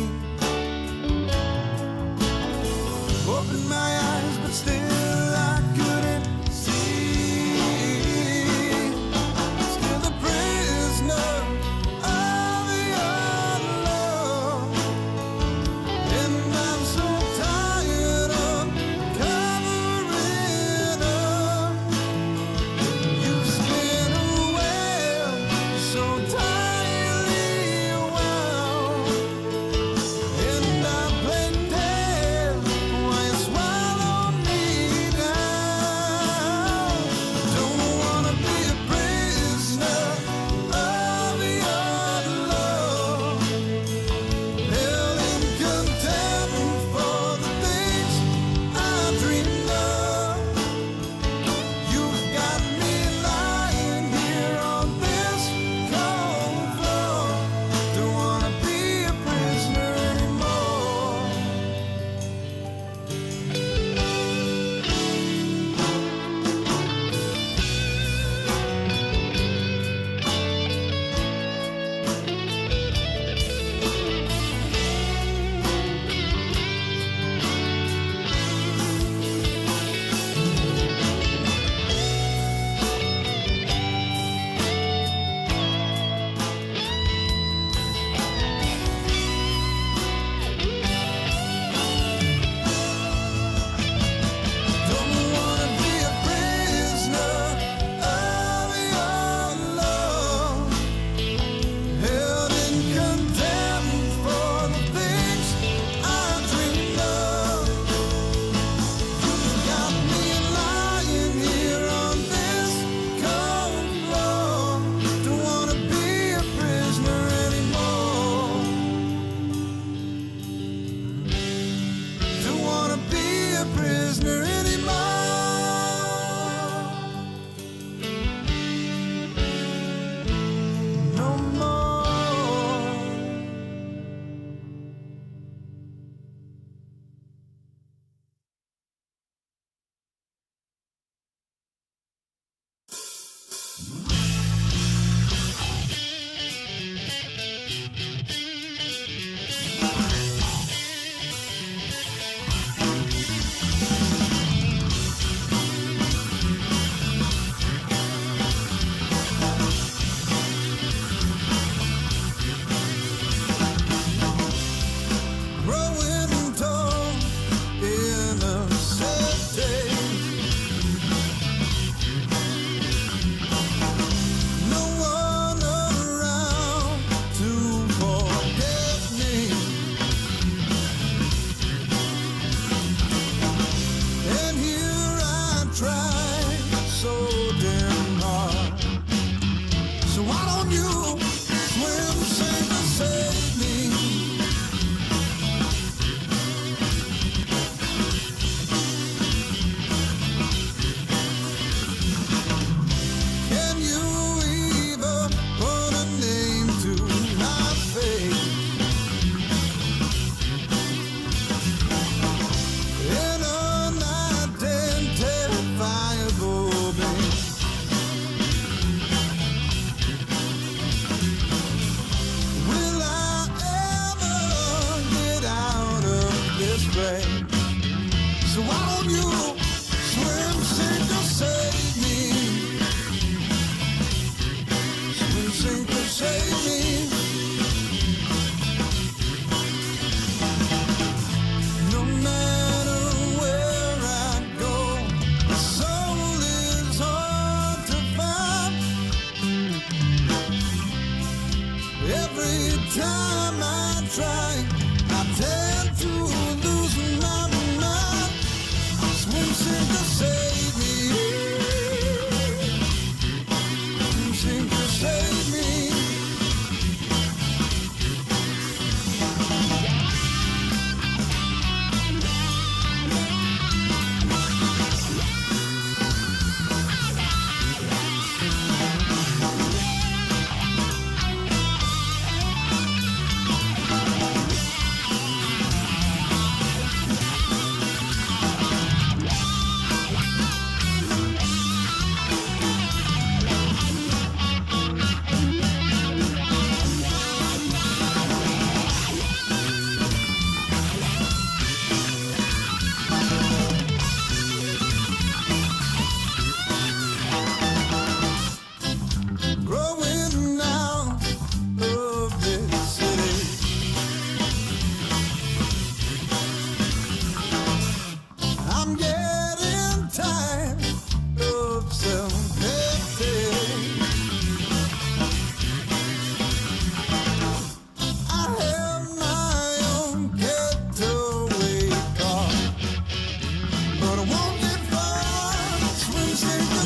Open my eyes, but still I couldn't see. Still a prisoner of your love.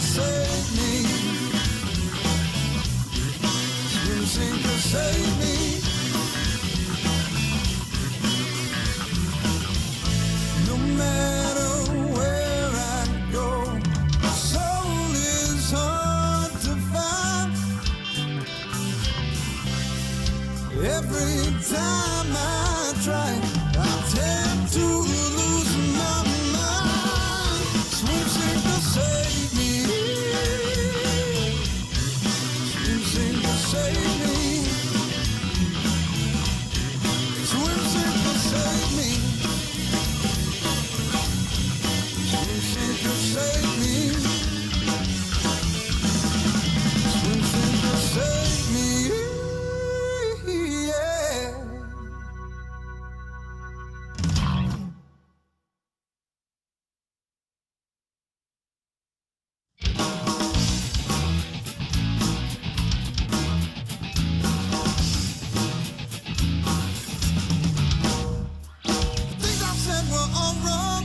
save me. Swim sinker, save me. No matter where I go, soul is hard to find. Every time I try, I tend to lose my mind. Swim sinker, save me. Swim sinker, save me. Swim sinker, save me. Swim sinker, save me. Swim sinker, save me. Yeah. Things I said were all wrong.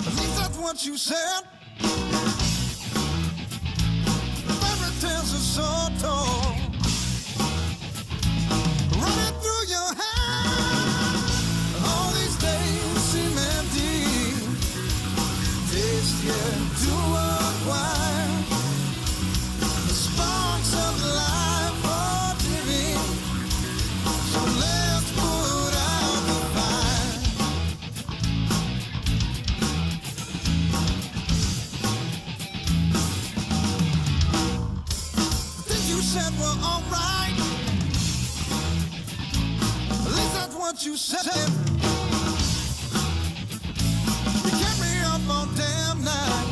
At least that's what you said. Fairy tales are so tall. Running through your head. All these days seem empty. Taste yet to acquire. The sparks of life are dimming. So let's put out the fire. The things you said were alright. At least that's what you said. You kept me up all damn night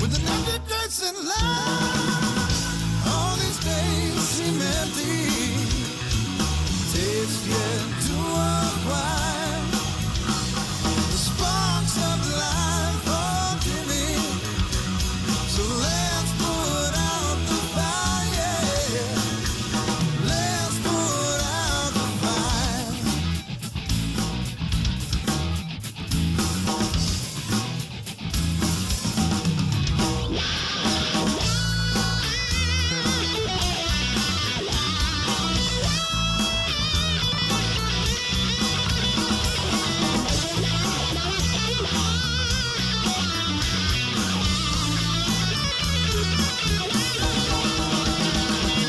with an empty days in life. All these days seem empty. Taste yet to acquire. The sparks of life are dimming. So let's put out the fire. Let's put out the fire.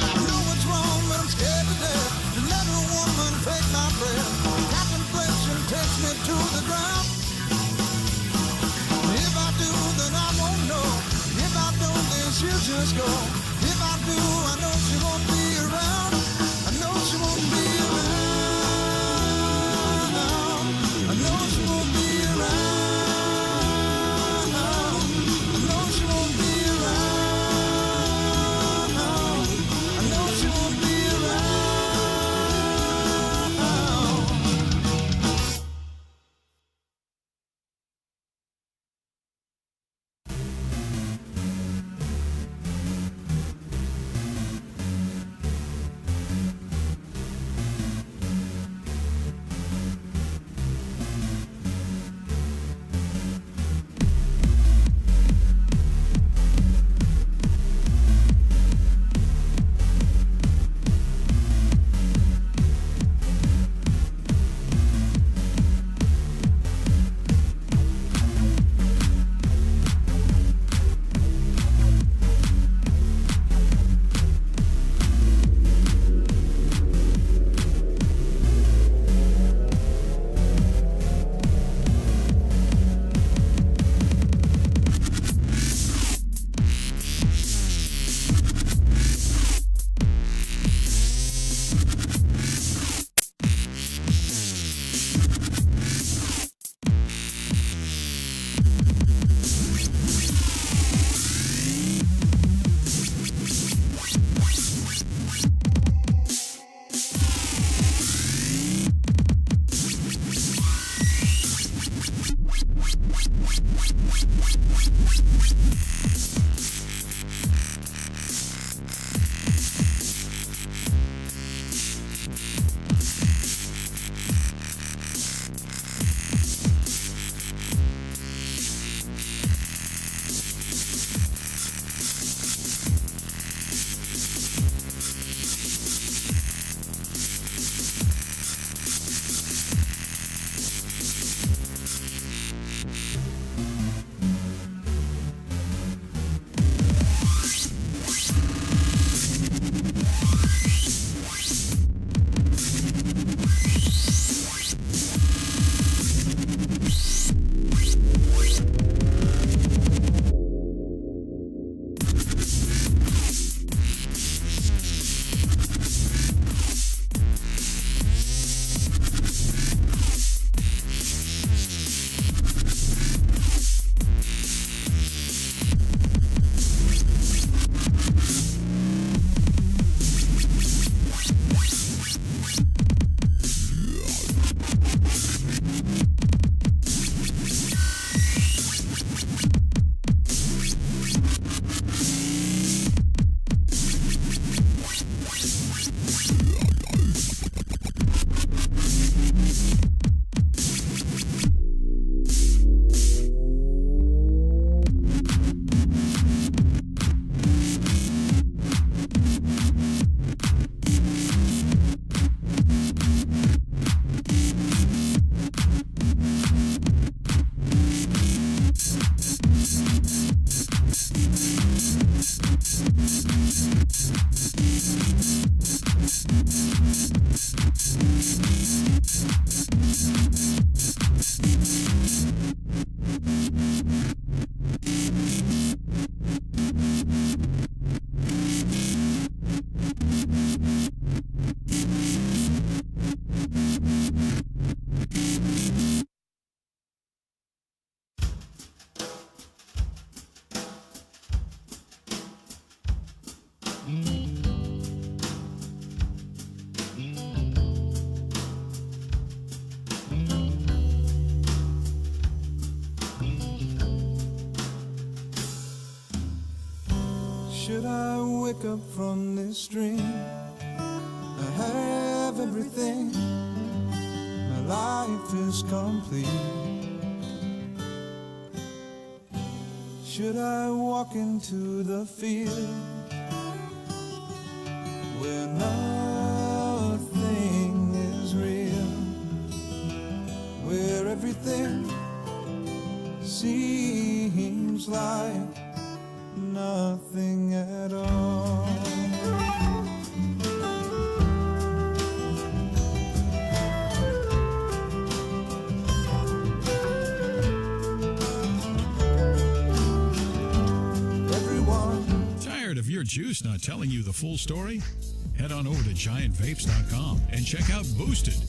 I know what's wrong, but I'm scared to death to let a woman take my breath. Contemplation takes me to the ground. If I do, then I won't know. If I don't, then she'll just go. If I do, I know she won't be around. I know she won't be around. I know she won't be around. I know she won't be around. I know she won't be around. Should I wake up from this dream? I have everything. My life is complete. Should I walk into the field where nothing is real, where everything seems like nothing at all? Tired of your juice not telling you the full story? Head on over to giantvapes.com and check out Boosted.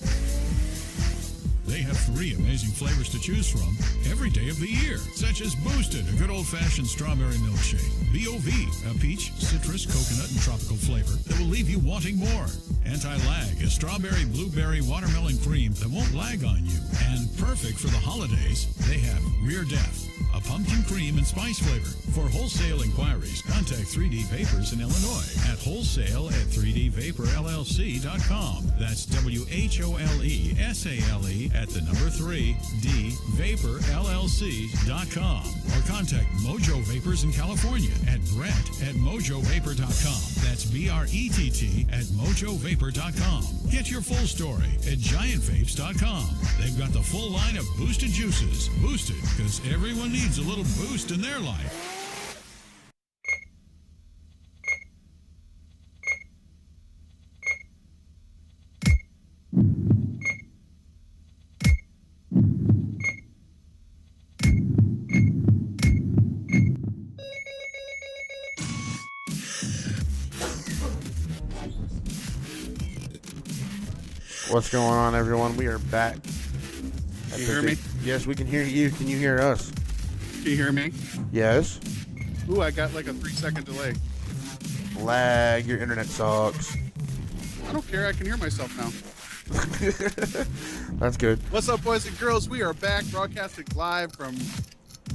They have 3 amazing flavors to choose from every day of the year, such as Boosted, a good old-fashioned strawberry milkshake, BOV, a peach, citrus, coconut, and tropical flavor that will leave you wanting more, Anti-Lag, a strawberry, blueberry, watermelon cream that won't lag on you, and perfect for the holidays, they have Rear Death, a pumpkin cream and spice flavor. For wholesale inquiries, contact 3D Vapors in Illinois at wholesale@3dvaporllc.com. That's WHOLESALE at the number 3dvaporllc.com. Or contact Mojo Vapors in California at Brett@mojovapor.com. That's BRETT at mojovapor.com. Get your full story at giantvapes.com. They've got the full line of boosted juices. Boosted because everyone needs a little boost in their life. What's going on, everyone? We are back. Can you hear me? Yes, we can hear you. Can you hear us? Can you hear me? Yes. Ooh, I got like a 3-second delay. Lag. Your internet sucks. I don't care. I can hear myself now. That's good. What's up, boys and girls? We are back broadcasting live from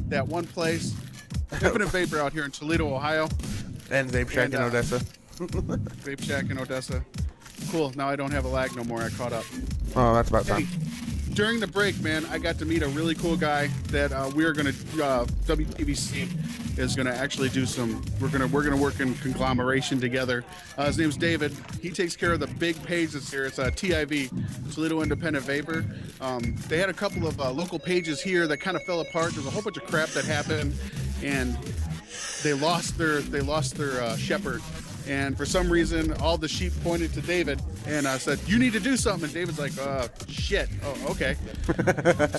that one place, Infinite Vapor out here in Toledo, Ohio. And Vape Shack in Odessa. Vape Shack in Odessa. Cool. Now I don't have a lag no more. I caught up. Oh, that's about time. Hey, during the break, man, I got to meet a really cool guy that we're gonna WTVC is gonna actually do some. We're gonna work in conglomeration together. His name's David. He takes care of the big page that's here. It's TIV, Toledo Independent Vapor. They had a couple of local pages here that kind of fell apart. There's a whole bunch of crap that happened, and they lost their shepherd. And for some reason, all the sheep pointed to David and said, "You need to do something." And David's like, shit. Oh, okay.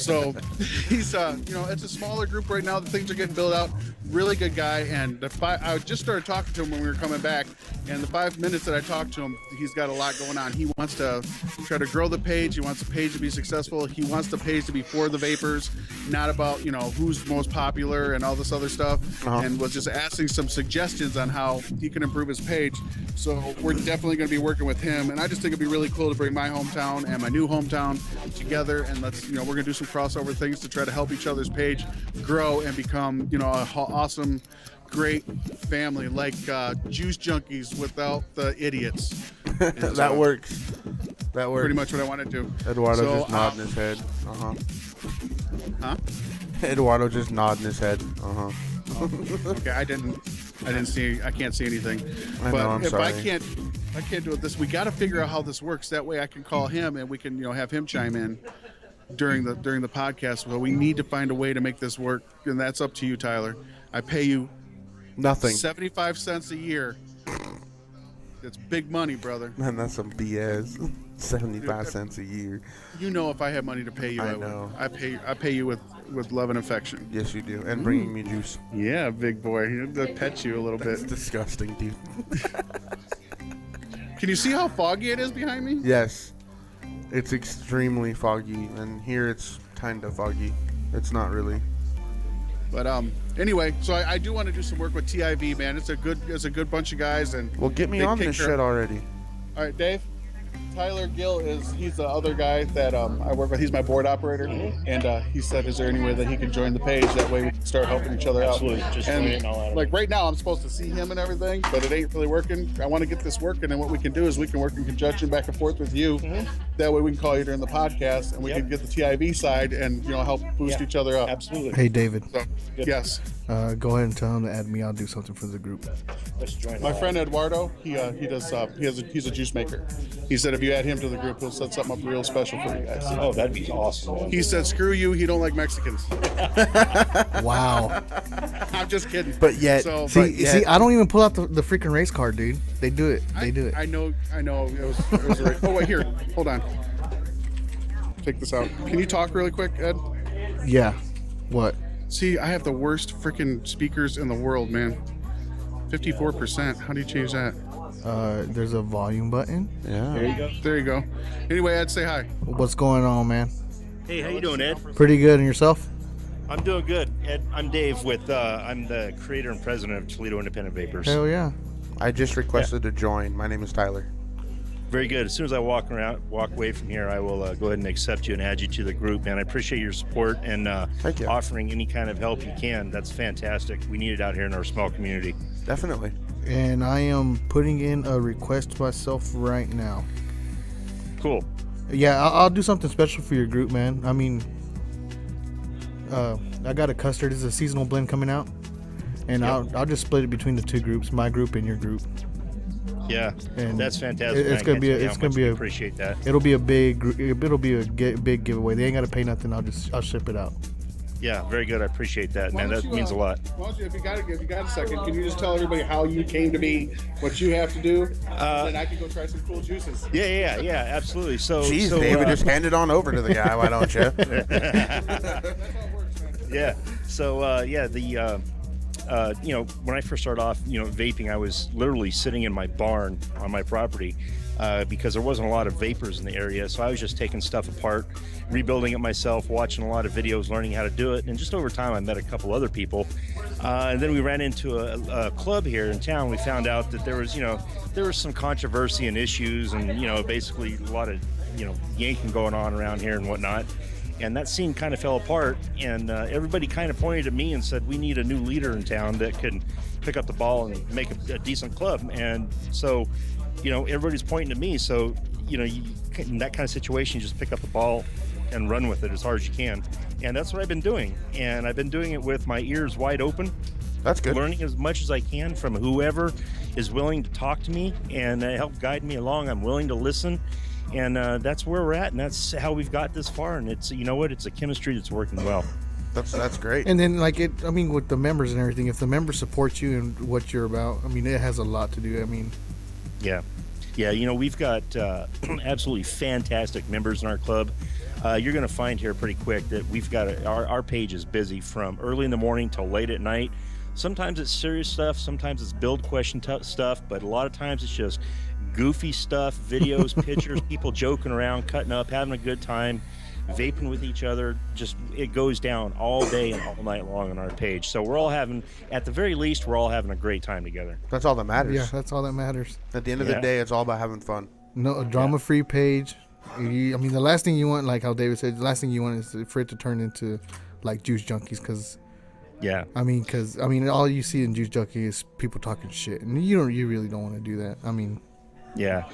So he's, it's a smaller group right now. The things are getting built out. Really good guy. And I just started talking to him when we were coming back. And the 5 minutes that I talked to him, he's got a lot going on. He wants to try to grow the page. He wants the page to be successful. He wants the page to be for the vapors, not about, who's most popular and all this other stuff. And was just asking some suggestions on how he can improve his page. So we're definitely going to be working with him. And I just think it'd be really cool to bring my hometown and my new hometown together. And let's, we're going to do some crossover things to try to help each other's page grow and become, a awesome, great family, like juice junkies without the idiots. That works. That works. Pretty much what I want to do. Eduardo just nodding his head. Huh? Eduardo just nodding his head. Okay, I can't see anything. I'm if sorry. I can't do it this, we got to figure out how this works. That way I can call him and we can, have him chime in during the podcast. Well, we need to find a way to make this work, and that's up to you, Tyler. I pay you Nothing. 75 cents a year. It's big money, brother. Man, that's some BS. 75 cents a year. If I had money to pay you, I know. would. I pay you with love and affection. Yes, you do. And bringing me juice. Yeah, big boy. He pet you a little That's bit. disgusting, dude. Can you see how foggy it is behind me? Yes. It's extremely foggy, and here it's kind of foggy. It's not really. But anyway, so I do want to do some work with TIV, man. It's a good bunch of guys, and Well, get me they on take this care shit of- already. All right, Dave. Tyler Gill he's the other guy that I work with. He's my board operator, and he said, "Is there any way that he can join the page? That way we can start helping each other Absolutely. out." Just and join it and all that. like right now, I'm supposed to see him and everything, but it ain't really working. I want to get this working, and what we can do is we can work in conjunction back and forth with you. That way we can call you during the podcast, and we can get the TIV side and help boost each other up. Absolutely. Hey, David. So, yes. Go ahead and tell him to add me. I'll do something for the group. Let's join. My friend Eduardo, he's a juice maker. He said if you add him to the group, he'll set something up real special for you guys. Oh, that'd be awesome. Man. He said, "Screw you, he don't like Mexicans." Wow. I'm just kidding. But yet, So, See, I don't even pull out the freaking race card, dude. They do it. They do it. I know. It was right. Oh wait, here. Hold on. Take this out. Can you talk really quick, Ed? Yeah. What? See, I have the worst freaking speakers in the world, man. 54%. How do you change that? There's a volume button. yeah. There you go. There you go. Anyway, Ed, say hi. What's going on, man? Hey, how you doing, Ed? Pretty good. And yourself? I'm doing good. Ed, I'm Dave with I'm the creator and president of Toledo Independent Vapors. Hell yeah. I just requested to join. My name is Tyler. Very good. As soon as I walk away from here, I will go ahead and accept you and add you to the group. And I appreciate your support and Thank you. offering any kind of help you can. That's fantastic. We need it out here in our small community. Definitely. And I am putting in a request myself right now. Cool. Yeah, I'll do something special for your group, man. I mean, I got a custard. It's a seasonal blend coming out, and I'll just split it between the two groups, my group and your group. Yeah, And that's fantastic. it's I gonna can't be tell you it's how gonna much be we a appreciate that. It'll be a big giveaway. They ain't gotta pay nothing. I'll ship it out. Yeah, very good. I appreciate that, Why man. don't That you, means a lot. Why don't you, if you got a second, can you just tell everybody how you came to be, what you have to do, and then I can go try some cool juices. Yeah, absolutely. So, Jeez, so, David, just hand it on over to the guy. Why don't you? That's how it works, man. yeah. So, when I first started off, vaping, I was literally sitting in my barn on my property because there wasn't a lot of vapors in the area. So I was just taking stuff apart, rebuilding it myself, watching a lot of videos, learning how to do it. And just over time, I met a couple other people. And then we ran into a club here in town. We found out that there was some controversy and issues and, basically a lot of, yanking going on around here and whatnot. And that scene kind of fell apart, and everybody kind of pointed at me and said, we need a new leader in town that can pick up the ball and make a decent club. And so, everybody's pointing to me. So, in that kind of situation, you just pick up the ball and run with it as hard as you can. And that's what I've been doing. And I've been doing it with my ears wide open. That's good. Learning as much as I can from whoever is willing to talk to me and help guide me along. I'm willing to listen. And that's where we're at, and that's how we've got this far. And it's, it's a chemistry that's working well. That's great. And then, with the members and everything, if the members support you and what you're about, it has a lot to do. Yeah, we've got absolutely fantastic members in our club. You're going to find here pretty quick that we've got our page is busy from early in the morning till late at night. Sometimes it's serious stuff, sometimes it's build question stuff, but a lot of times it's just goofy stuff, videos, pictures, people joking around, cutting up, having a good time, vaping with each other. Just, it goes down all day and all night long on our page. So we're all at the very least, we're all having a great time together. That's all that matters. Yeah, that's all that matters. At the end of the day, it's all about having fun. No, a drama-free page. The last thing you want, like how David said, the last thing you want is for it to turn into like Juice Junkies, because yeah, all you see in Juice Junkie is people talking shit, and you really don't want to do that. Yeah,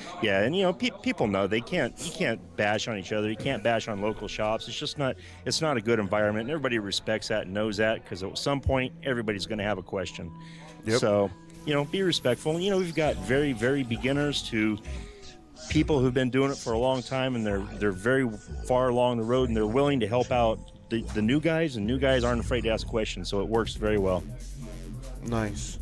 and people know you can't bash on each other. You can't bash on local shops. It's not a good environment, and everybody respects that and knows that, because at some point everybody's going to have a question. Yep. So, be respectful. We've got very, very beginners to people who've been doing it for a long time, and they're very far along the road, and they're willing to help out the new guys, and new guys aren't afraid to ask questions, so it works very well. Nice.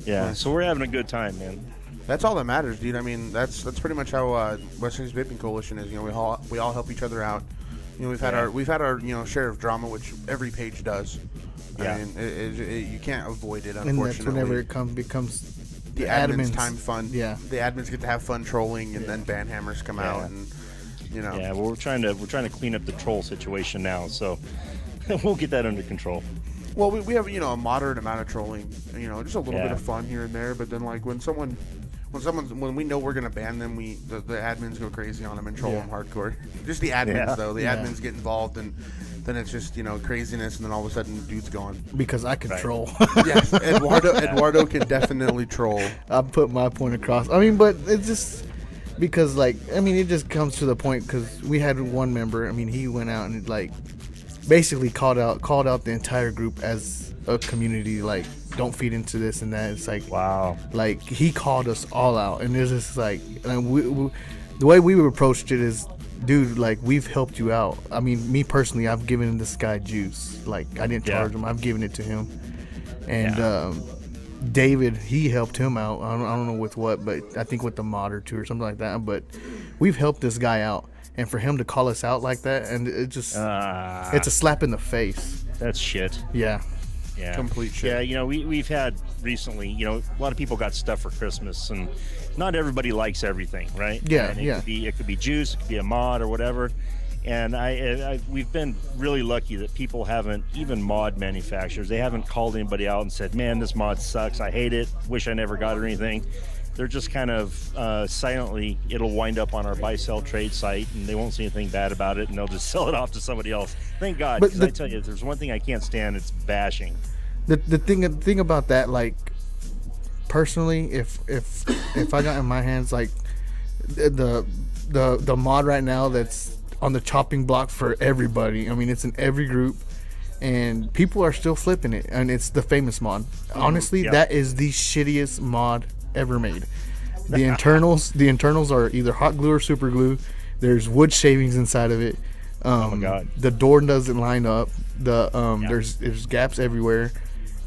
Yeah, Nice. So we're having a good time, man. That's all that matters, dude. That's pretty much how West Texas Vaping Coalition is. We all help each other out. We've had our share of drama, which every page does. Yeah. You can't avoid it, And unfortunately. that's whenever it becomes the admins time fun. Yeah. The admins get to have fun trolling, and then ban hammers come out, and Yeah, well, we're trying to clean up the troll situation now, so we'll get that under control. Well, we have a moderate amount of trolling, just a little bit of fun here and there. But then when when we know we're gonna ban them, the admins go crazy on them and troll them hardcore. Just the admins though. The admins get involved, and then it's just craziness, and then all of a sudden dude's gone. Because I can troll. Yes, Eduardo can definitely troll. I put my point across. I mean, but it's just because it just comes to the point because we had one member. I mean, he went out and basically called out the entire group as a community, don't feed into this and that. It's wow, he called us all out, and it's just the way we approached it is, dude, we've helped you out. I mean, me personally, I've given this guy juice. I didn't charge him. I've given it to him, and David, he helped him out. I don't know with what, but I think with the mod or two or something like that. But we've helped this guy out. And for him to call us out like that, and it just, it's a slap in the face. That's shit. Yeah. Yeah. Complete shit. Yeah, we've had recently, a lot of people got stuff for Christmas, and not everybody likes everything, right? Yeah, and it could be juice, it could be a mod or whatever. And we've been really lucky that people haven't, even mod manufacturers, they haven't called anybody out and said, man, this mod sucks, I hate it, wish I never got it or anything. They're just kind of silently, it'll wind up on our buy-sell trade site, and they won't see anything bad about it, and they'll just sell it off to somebody else. Thank God, because I tell you, if there's one thing I can't stand, it's bashing. The thing about that, personally, if I got in my hands, the mod right now that's on the chopping block for everybody. I mean, it's in every group, and people are still flipping it, and it's the famous mod. Honestly, that is the shittiest mod ever made. The internals are either hot glue or super glue. There's wood shavings inside of it. Oh my God. The door doesn't line up. There's gaps everywhere,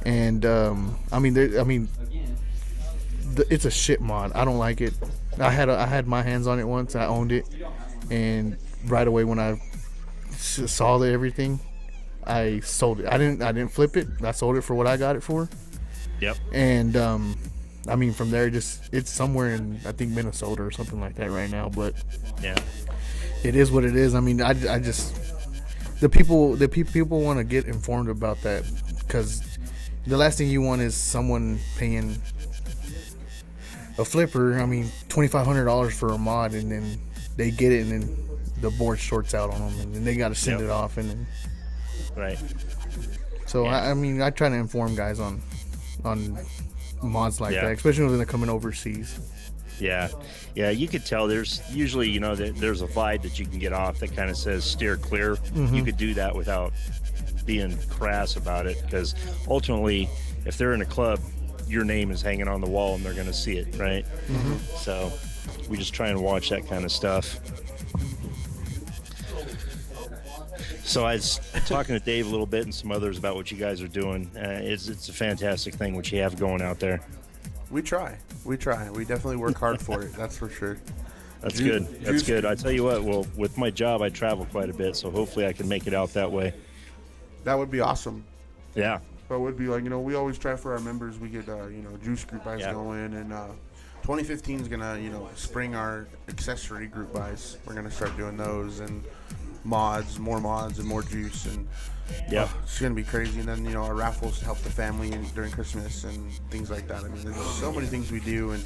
and it's a shit mod. I don't like it. I had my hands on it once. I owned it, and right away when I saw everything, I sold it. I didn't flip it. I sold it for what I got it for. Yep. And from there, it's somewhere in, I think, Minnesota or something like that right now. But yeah, it is what it is. I mean, I just the people want to get informed about that, because the last thing you want is someone paying a flipper, $2,500 for a mod, and then they get it, and then the board shorts out on them, and then they got to send it off, and then right. So I try to inform guys on mods like that, especially when they're coming overseas. Yeah, you could tell there's usually, there's a vibe that you can get off that kind of says steer clear. Mm-hmm. You could do that without being crass about it, because ultimately, if they're in a club, your name is hanging on the wall and they're going to see it, right? Mm-hmm. So we just try and watch that kind of stuff. So I was talking to Dave a little bit and some others about what you guys are doing. It's a fantastic thing what you have going out there. We try. We definitely work hard for it. That's for sure. That's good. That's good. I tell you what, well, with my job, I travel quite a bit, so hopefully I can make it out that way. That would be awesome. Yeah. That would be we always try for our members. We get, juice group buys going, and 2015 is going to, spring our accessory group buys. We're going to start doing those, and mods and more juice, and it's gonna be crazy. And then our raffles to help the family during Christmas and things like that. I mean, there's so many things we do. And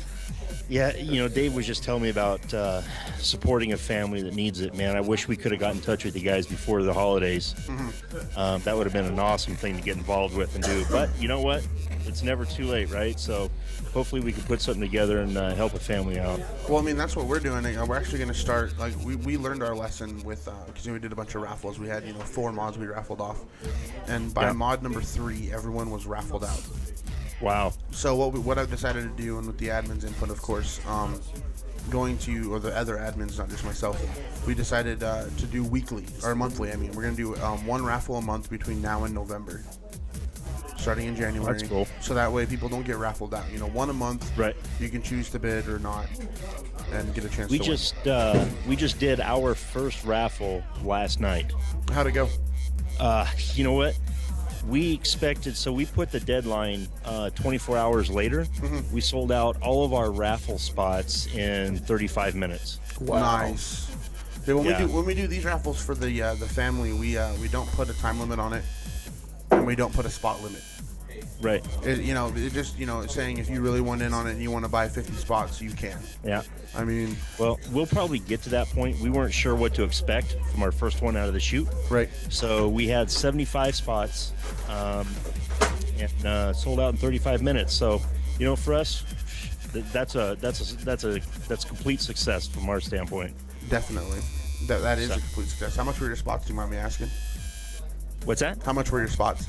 Dave was just telling me about supporting a family that needs it. Man, I wish we could have got in touch with you guys before the holidays. Mm-hmm. That would have been an awesome thing to get involved with and do. But you know what? It's never too late, right? So hopefully we can put something together and help a family out. Well, that's what we're doing. We're actually going to start, we learned our lesson with, because we did a bunch of raffles. We had, 4 mods we raffled off. And by mod number 3, everyone was raffled out. Wow. So what I've decided to do, and with the admin's input, of course, or the other admins, not just myself, we decided to do weekly, or monthly, we're going to do 1 raffle a month between now and November. Starting in January. That's cool. So that way people don't get raffled out. 1 a month. Right. You can choose to bid or not, and get a chance to win. We just did our first raffle last night. How'd it go? You know what? We expected, so we put the deadline 24 hours later. Mm-hmm. We sold out all of our raffle spots in 35 minutes. Wow. Nice. Yeah, when we do these raffles for the family, we don't put a time limit on it, and we don't put a spot limit. Right. It just saying if you really want in on it and you want to buy 50 spots, you can. Yeah. I mean, Well, we'll probably get to that point. We weren't sure what to expect from our first one out of the chute. right. So we had 75 spots and sold out in 35 minutes. So, for us, that's complete success from our standpoint. Definitely. That is a complete success. How much were your spots? Do you mind me asking? What's that? How much were your spots?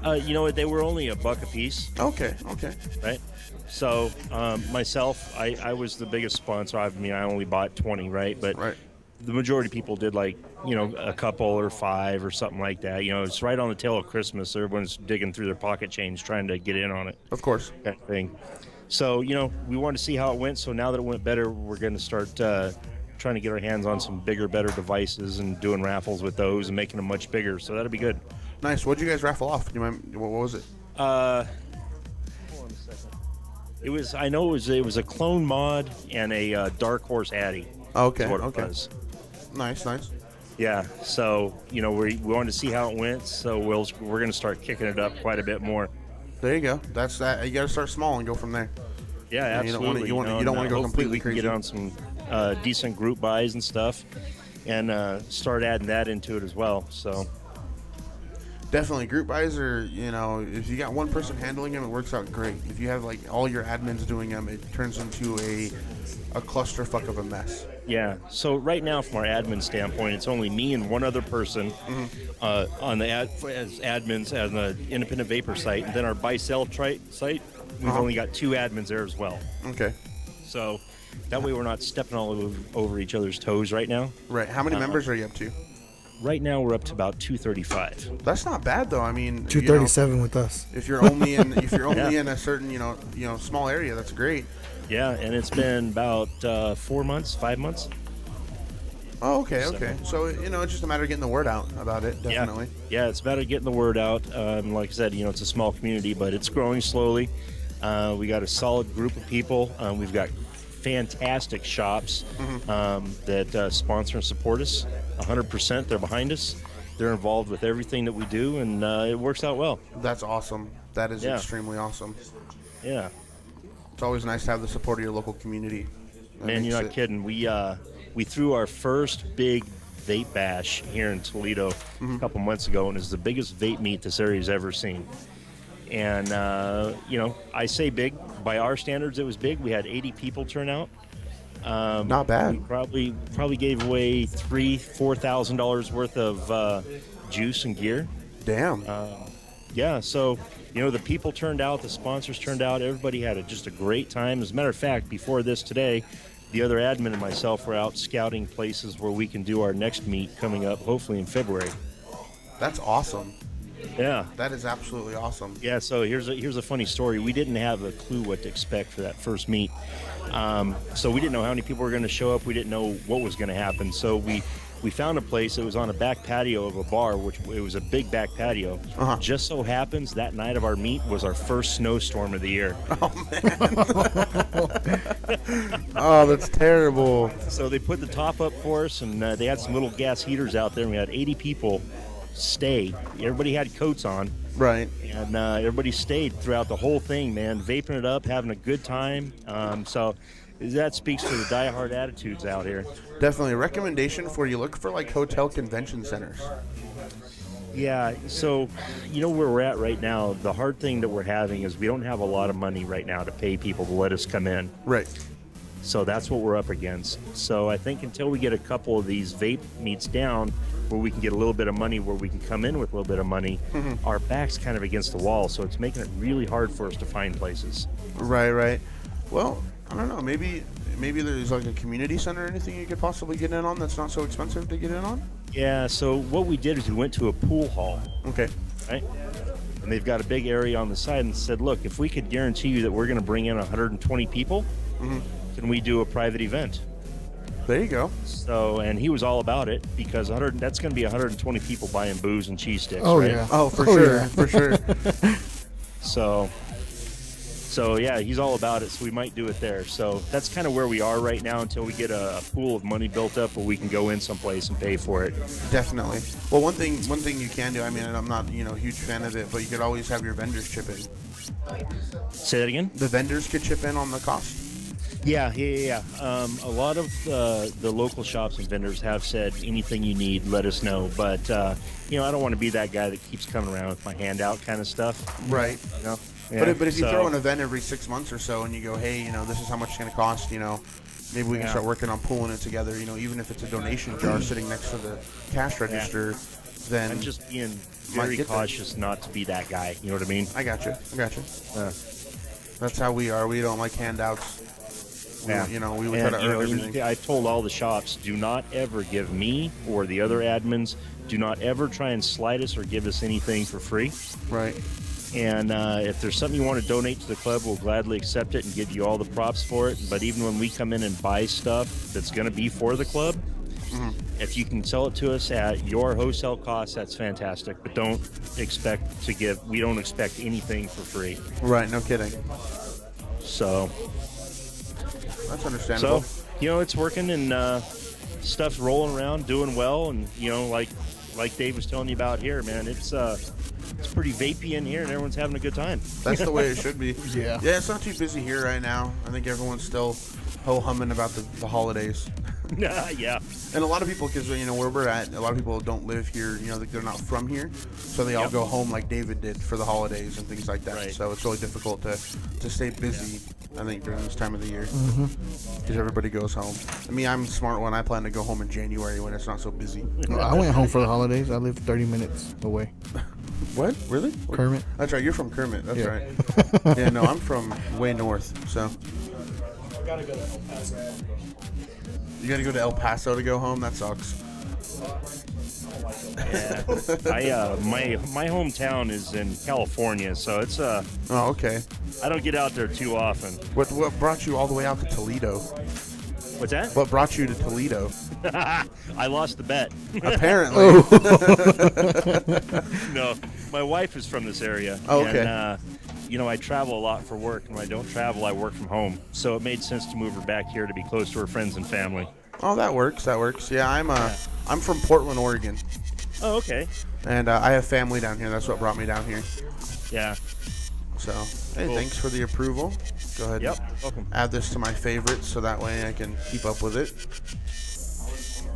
They were only $1 a piece, Okay. right? So myself, I was the biggest sponsor. I only bought 20, right? But Right. the majority of people did a couple or 5 or something like that. It's right on the tail of Christmas. Everyone's digging through their pocket change trying to get in on it. Of course. Kind of thing. So, we wanted to see how it went. So now that it went better, we're going to start trying to get our hands on some bigger, better devices and doing raffles with those and making them much bigger. So that'll be good. Nice. What'd you guys raffle off? Do you mind? What was it? Hold on a second. It was a clone mod and a Dark Horse Addy. Okay. Is what Okay. it was. Nice. Yeah. So we wanted to see how it went. So we're going to start kicking it up quite a bit more. There you go. That's that. You got to start small and go from there. Yeah, absolutely. You don't want to go hopefully completely we can crazy. get on some decent group buys and stuff, and start adding that into it as well. So Definitely, group buys are, if you got one person handling them, it works out great. If you have all your admins doing them, it turns into a clusterfuck of a mess. yeah. So right now, from our admin standpoint, it's only me and one other person on the as admins on the Independent Vapor site, and then our buy sell site. We've only got 2 admins there as well. Okay. So that way we're not stepping all over each other's toes right now. Right. How many members are you up to? Right now we're up to about 235. That's not bad though. I mean, 237 with us. If you're only in Yeah. in a certain small area, that's great. Yeah, and it's been about 4 months, 5 months. Oh, okay. So it's just a matter of getting the word out about it. Definitely. Yeah, it's better getting the word out. Like I said, it's a small community, but it's growing slowly. We got a solid group of people. We've got fantastic shops that sponsor and support us. 100%, they're behind us. They're involved with everything that we do, and it works out well. That's awesome. That is Yeah. extremely awesome. Yeah. It's always nice to have the support of your local community. That Man, makes you're not it- kidding. We threw our first big vape bash here in Toledo a couple months ago, and it's the biggest vape meet this area's ever seen. And I say big by our standards. It was big. We had 80 people turn out. Not bad. We probably gave away $4,000 worth of juice and gear. Damn. Yeah, so the people turned out, the sponsors turned out, everybody had just a great time. As a matter of fact, before this today, the other admin and myself were out scouting places where we can do our next meet coming up, hopefully in February. That's awesome. Yeah. That is absolutely awesome. Yeah, so here's a funny story. We didn't have a clue what to expect for that first meet. So we didn't know how many people were going to show up. We didn't know what was going to happen. So we found a place. It was on a back patio of a bar, which it was a big back patio. Just so happens that night of our meet was our first snowstorm of the year. Oh, that's terrible. So they put the top up for us, and they had some little gas heaters out there, and we had 80 people stay. Everybody had coats on. Right. And everybody stayed throughout the whole thing, man, vaping it up, having a good time. So that speaks to the diehard attitudes out here. Definitely a recommendation for you. Look for hotel convention centers. Yeah, so where we're at right now, the hard thing that we're having is we don't have a lot of money right now to pay people to let us come in. Right. So that's what we're up against. So I think until we get a couple of these vape meets down where we can get a little bit of money, where we can come in with a little bit of money, our back's kind of against the wall. So it's making it really hard for us to find places. Right. Well, I don't know. Maybe there's a community center or anything you could possibly get in on that's not so expensive to get in on? Yeah, so what we did is we went to a pool hall. Okay. Right? And they've got a big area on the side and said, look, if we could guarantee you that we're going to bring in 120 people, can we do a private event? There you go. So, and he was all about it because that's going to be 120 people buying booze and cheese sticks. Oh, right? yeah. Oh, for Oh, sure. yeah. For sure. So So yeah, he's all about it. So we might do it there. So that's kind of where we are right now until we get a pool of money built up where we can go in someplace and pay for it. Definitely. Well, one thing you can do. I mean, I'm not a huge fan of it, but you could always have your vendors chip in. Say that again. The vendors could chip in on the cost. Yeah. A lot of the local shops and vendors have said anything you need, let us know. But I don't want to be that guy that keeps coming around with my hand out kind of stuff. Right. Yeah, but if you throw an event every 6 months or so and you go, hey, this is how much it's going to cost, maybe we can start working on pooling it together, even if it's a donation jar sitting next to the cash register, then I'm just being very cautious not to be that guy. You know what I mean? I got you. That's how we are. We don't like handouts. We try to earn everything. I told all the shops, do not ever give me or the other admins, do not ever try and slide us or give us anything for free. Right. And if there's something you want to donate to the club, we'll gladly accept it and give you all the props for it. But even when we come in and buy stuff that's going to be for the club, if you can sell it to us at your wholesale cost, that's fantastic. But don't expect we don't expect anything for free. Right, no kidding. So that's understandable. So, it's working and stuff's rolling around, doing well. And, like Dave was telling you about here, man, it's pretty vapey in here and everyone's having a good time. That's the way it should be. Yeah. Yeah, it's not too busy here right now. I think everyone's still ho-humming about the holidays. Yeah. And a lot of people, because, where we're at, a lot of people don't live here, they're not from here. So they all go home like David did for the holidays and things like that. Right. So it's really difficult to stay busy, I think, during this time of the year. Because everybody goes home. I mean, I'm a smart one. I plan to go home in January when it's not so busy. I went home for the holidays. I live 30 minutes away. What? Really? Kermit. That's right. You're from Kermit. That's Yeah. right. Yeah, no, I'm from way north. So. You gotta go to El Paso to go home? That sucks. Yeah. My hometown is in California, so it's Oh, okay. I don't get out there too often. What brought you all the way out to Toledo? What's that? What brought you to Toledo? I lost the bet. Apparently. No, my wife is from this area. Oh, okay. And, I travel a lot for work, and when I don't travel, I work from home. So it made sense to move her back here to be close to her friends and family. Oh, that works. Yeah, I'm from Portland, Oregon. Oh, okay. And I have family down here. That's what brought me down here. Yeah. So, hey, Cool. Thanks for the approval. Go ahead. Yep. And Welcome. add this to my favorites so that way I can keep up with it.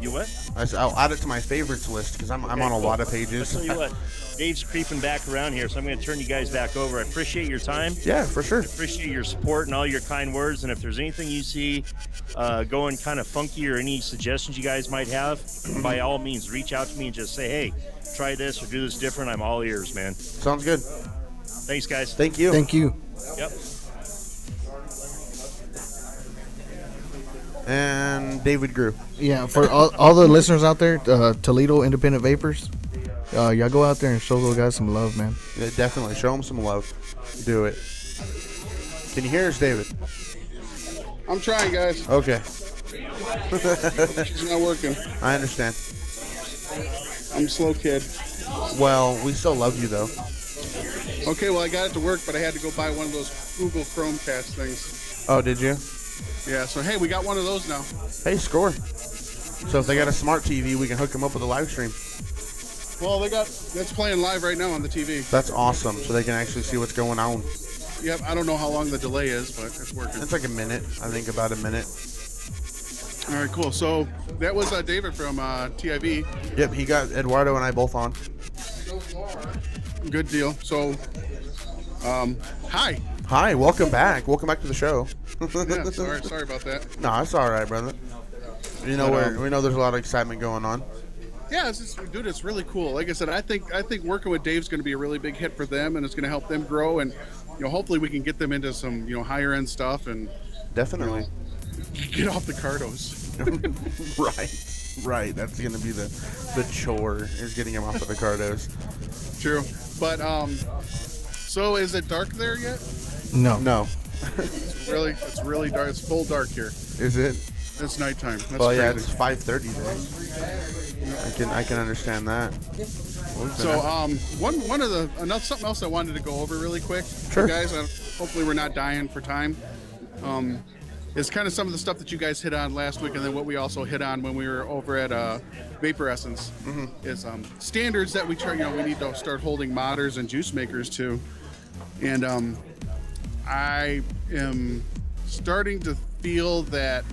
You what? I'll add it to my favorites list because I'm on a lot of pages. I'll tell you what, Dave's creeping back around here, so I'm going to turn you guys back over. I appreciate your time. Yeah, for sure. Appreciate your support and all your kind words. And if there's anything you see going kind of funky or any suggestions you guys might have, by all means, reach out to me and just say, hey, try this or do this different. I'm all ears, man. Sounds good. Thanks, guys. Thank you. Thank you. Yep. And David Grew. Yeah, for all the listeners out there, Toledo Independent Vapors, y'all go out there and show those guys some love, man. Yeah, definitely. Show them some love. Do it. Can you hear us, David? I'm trying, guys. Okay. She's not working. I understand. I'm a slow kid. Well, we still love you, though. Okay, well, I got it to work, but I had to go buy one of those Google Chromecast things. Oh, did you? Yeah, so hey, we got one of those now. Hey, score. So if they got a smart TV, we can hook them up with a live stream. Well, that's playing live right now on the TV. That's awesome. So they can actually see what's going on. Yep, I don't know how long the delay is, but it's working. It's like a minute. I think about a minute. All right, cool. So that was David from TIV. Yep, he got Eduardo and I both on. Good deal. So, hi. Hi, welcome back. Welcome back to the show. Yeah, sorry about that. No, it's all right, brother. We know there's a lot of excitement going on. Yeah, dude, it's really cool. Like I said, I think working with Dave's going to be a really big hit for them, and it's going to help them grow. And hopefully we can get them into some higher end stuff and Definitely. Get off the cardos. Right. That's going to be the chore is getting them off of the cardos. True, but so is it dark there yet? No. It's really dark. It's full dark here. Is it? It's nighttime. That's Well, yeah, crazy. it's 5:30 there. I can understand that. So one of the something else I wanted to go over really quick, Sure. you guys. Hopefully we're not dying for time. Is kind of some of the stuff that you guys hit on last week, and then what we also hit on when we were over at Vapor Essence is standards that we try. We need to start holding modders and juice makers to, and I am starting to feel that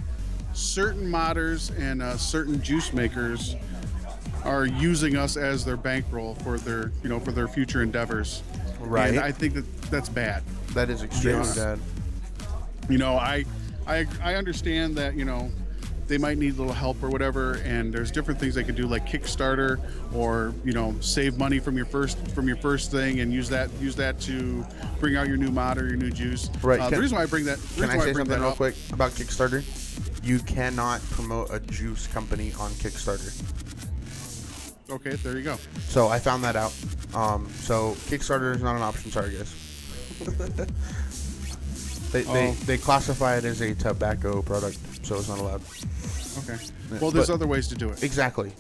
certain modders and certain juice makers are using us as their bankroll for their for their future endeavors. Right. And I think that's bad. That is extremely bad. I understand that they might need a little help or whatever, and there's different things they could do, like Kickstarter, or save money from your first thing and use that to bring out your new mod or your new juice. Right. The reason why I bring that Can I say something real quick about Kickstarter? You cannot promote a juice company on Kickstarter. Okay, there you go. So I found that out. So Kickstarter is not an option. Sorry, guys. They classify it as a tobacco product, so it's not allowed. Okay. Well, there's other ways to do it. Exactly.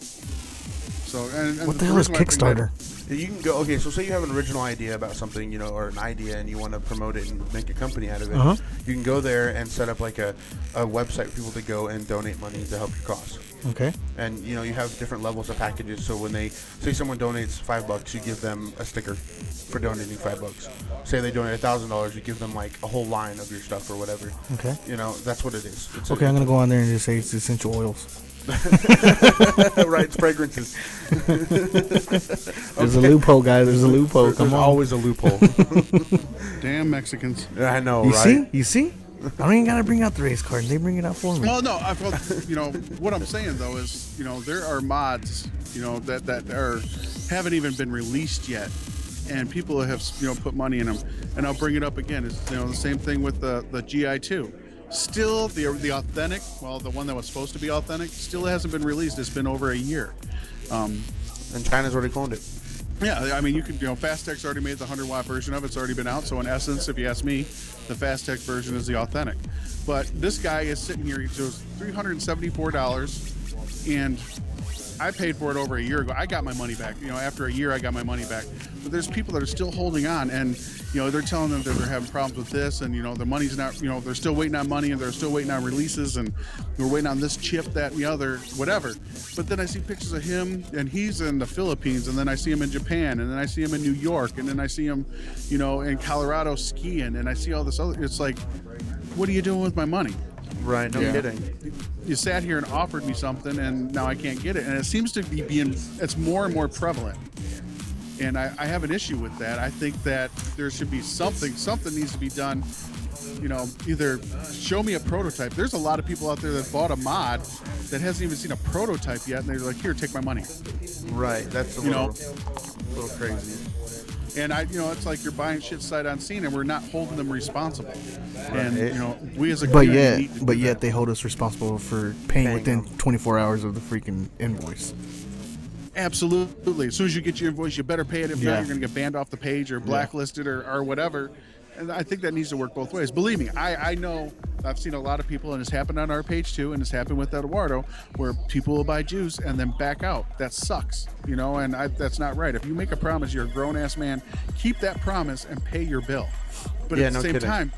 So and What the hell is Kickstarter? You can go. Okay, so say you have an original idea about something, or an idea, and you want to promote it and make a company out of it. You can go there and set up like a website for people to go and donate money to help your cause. Okay. And you have different levels of packages. So when they say someone donates $5, you give them a sticker for donating $5. Say they donate $1,000, you give them like a whole line of your stuff or whatever. Okay. That's what it is. I'm gonna go on there and just say it's essential oils. Right, it's fragrances. There's a loophole, guys. There's a loophole. There's always a loophole. Damn Mexicans. I know, You right? You see? I don't even gotta bring out the race cards. They bring it out for me. Well, no, I felt, what I'm saying though is, there are mods, that haven't even been released yet, and people have, put money in them. And I'll bring it up again. It's, the same thing with the GI2. Still, the authentic, the one that was supposed to be authentic, still hasn't been released. It's been over a year. And China's already cloned it. Yeah, I mean, you could, Fastech's already made the 100-watt version of it. It's already been out. So in essence, if you ask me, the Fastech version is the authentic. But this guy is sitting here. It was $374, and I paid for it over a year ago. I got my money back. After a year, I got my money back. But there's people that are still holding on, and they're telling them that they're having problems with this, and the money's not. They're still waiting on money, and they're still waiting on releases, and we're waiting on this chip, that, and the other, whatever. But then I see pictures of him, and he's in the Philippines, and then I see him in Japan, and then I see him in New York, and then I see him, in Colorado skiing, and I see all this other. It's like, what are you doing with my money? Right, no kidding. You sat here and offered me something, and now I can't get it. And it seems to be it's more and more prevalent. And I have an issue with that. I think that there should be something needs to be done. Either show me a prototype. There's a lot of people out there that bought a mod that hasn't even seen a prototype yet, and they're like, here, take my money. Right, that's a little crazy. And it's like you're buying shit sight unseen, and we're not holding them responsible. And we as a community but yet they hold us responsible for paying within 24 hours of the freaking invoice. Absolutely. As soon as you get your invoice, you better pay it. If not, you're going to get banned off the page or blacklisted or whatever. And I think that needs to work both ways. Believe me, I know I've seen a lot of people, and it's happened on our page too, and it's happened with Eduardo, where people will buy juice and then back out. That sucks, and that's not right. If you make a promise, you're a grown-ass man, keep that promise and pay your bill. But at the same time,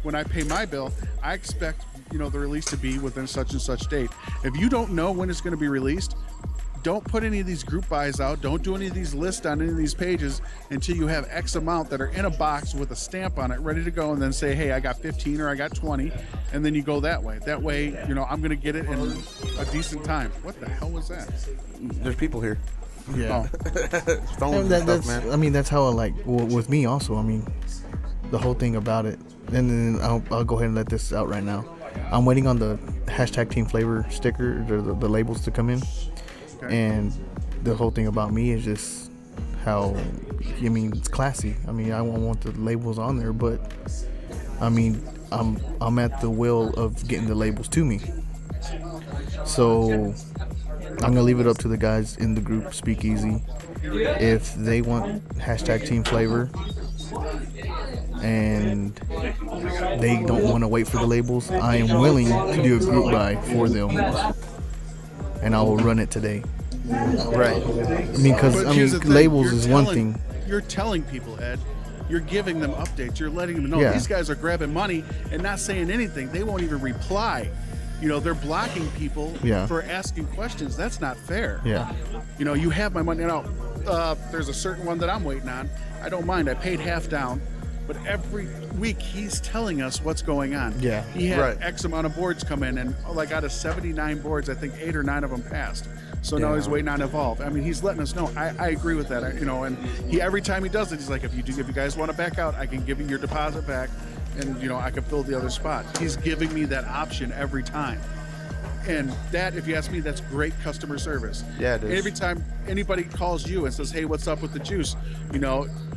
when I pay my bill, I expect, the release to be within such and such date. If you don't know when it's going to be released, don't put any of these group buys out. Don't do any of these lists on any of these pages until you have X amount that are in a box with a stamp on it, ready to go, and then say, hey, I got 15 or I got 20, and then you go that way. That way, I'm going to get it in a decent time. What the hell was that? There's people here. Yeah. Phones and stuff, man. I mean, that's how with me also. I mean, the whole thing about it. And then I'll go ahead and let this out right now. I'm waiting on the hashtag Team Flavor sticker, the labels to come in. Okay. And the whole thing about me is just how, it's classy. I mean, I won't want the labels on there, but I mean, I'm at the will of getting the labels to me. So I'm gonna leave it up to the guys in the group Speakeasy. If they want hashtag Team Flavor and they don't want to wait for the labels, I am willing to do a group buy for them, and I will run it today. Right. I mean, because But here's the thing, labels you're is one telling- thing. You're telling people, Ed. You're giving them updates. You're letting them know Yeah. these guys are grabbing money and not saying anything. They won't even reply. You know, they're blocking people Yeah. for asking questions. That's not fair. Yeah. You know, you have my money. Now, there's a certain one that I'm waiting on. I don't mind. I paid half down. But every week he's telling us what's going on. Yeah. He had Right. X amount of boards come in, and like out of 79 boards, I think 8 or 9 of them passed. So now he's waiting on Evolve. I mean, he's letting us know. I agree with that. And he every time he does it, he's like, if you guys want to back out, I can give you your deposit back, and I can fill the other spot. He's giving me that option every time. And that, if you ask me, that's great customer service. Yeah, it is. Every time anybody calls you and says, "Hey, what's up with the juice?"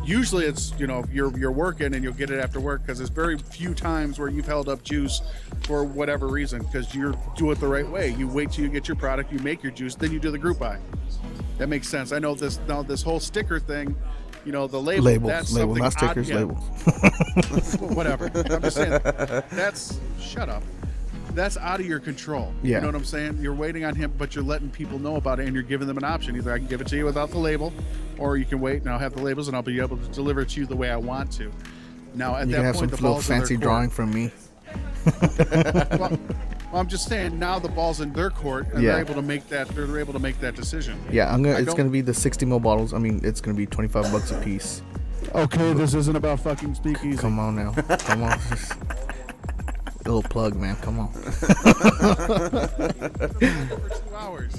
Usually it's you're working and you'll get it after work, because there's very few times where you've held up juice for whatever reason, because you do it the right way. You wait till you get your product, you make your juice, then you do the group buy. That makes sense. I know this now. This whole sticker thing, the label. That's label, something not stickers, odd, yeah. labels. Whatever. I'm just saying. Shut up. That's out of your control. Yeah. You know what I'm saying? You're waiting on him, but you're letting people know about it, and you're giving them an option. Either I can give it to you without the label, or you can wait and I'll have the labels and I'll be able to deliver it to you the way I want to. Now, at You that can have point, some the little ball's in their fancy court. drawing from me. Well, I'm just saying, now the ball's in their court, and Yeah. they're able to make that. They're able to make that decision. Yeah, it's don't- gonna be the 60 ml bottles. I mean, it's gonna be $25 a piece. Okay, this isn't about fucking speakeasy. Come on now, come on. Just a little plug, man. Come on. For 2 hours.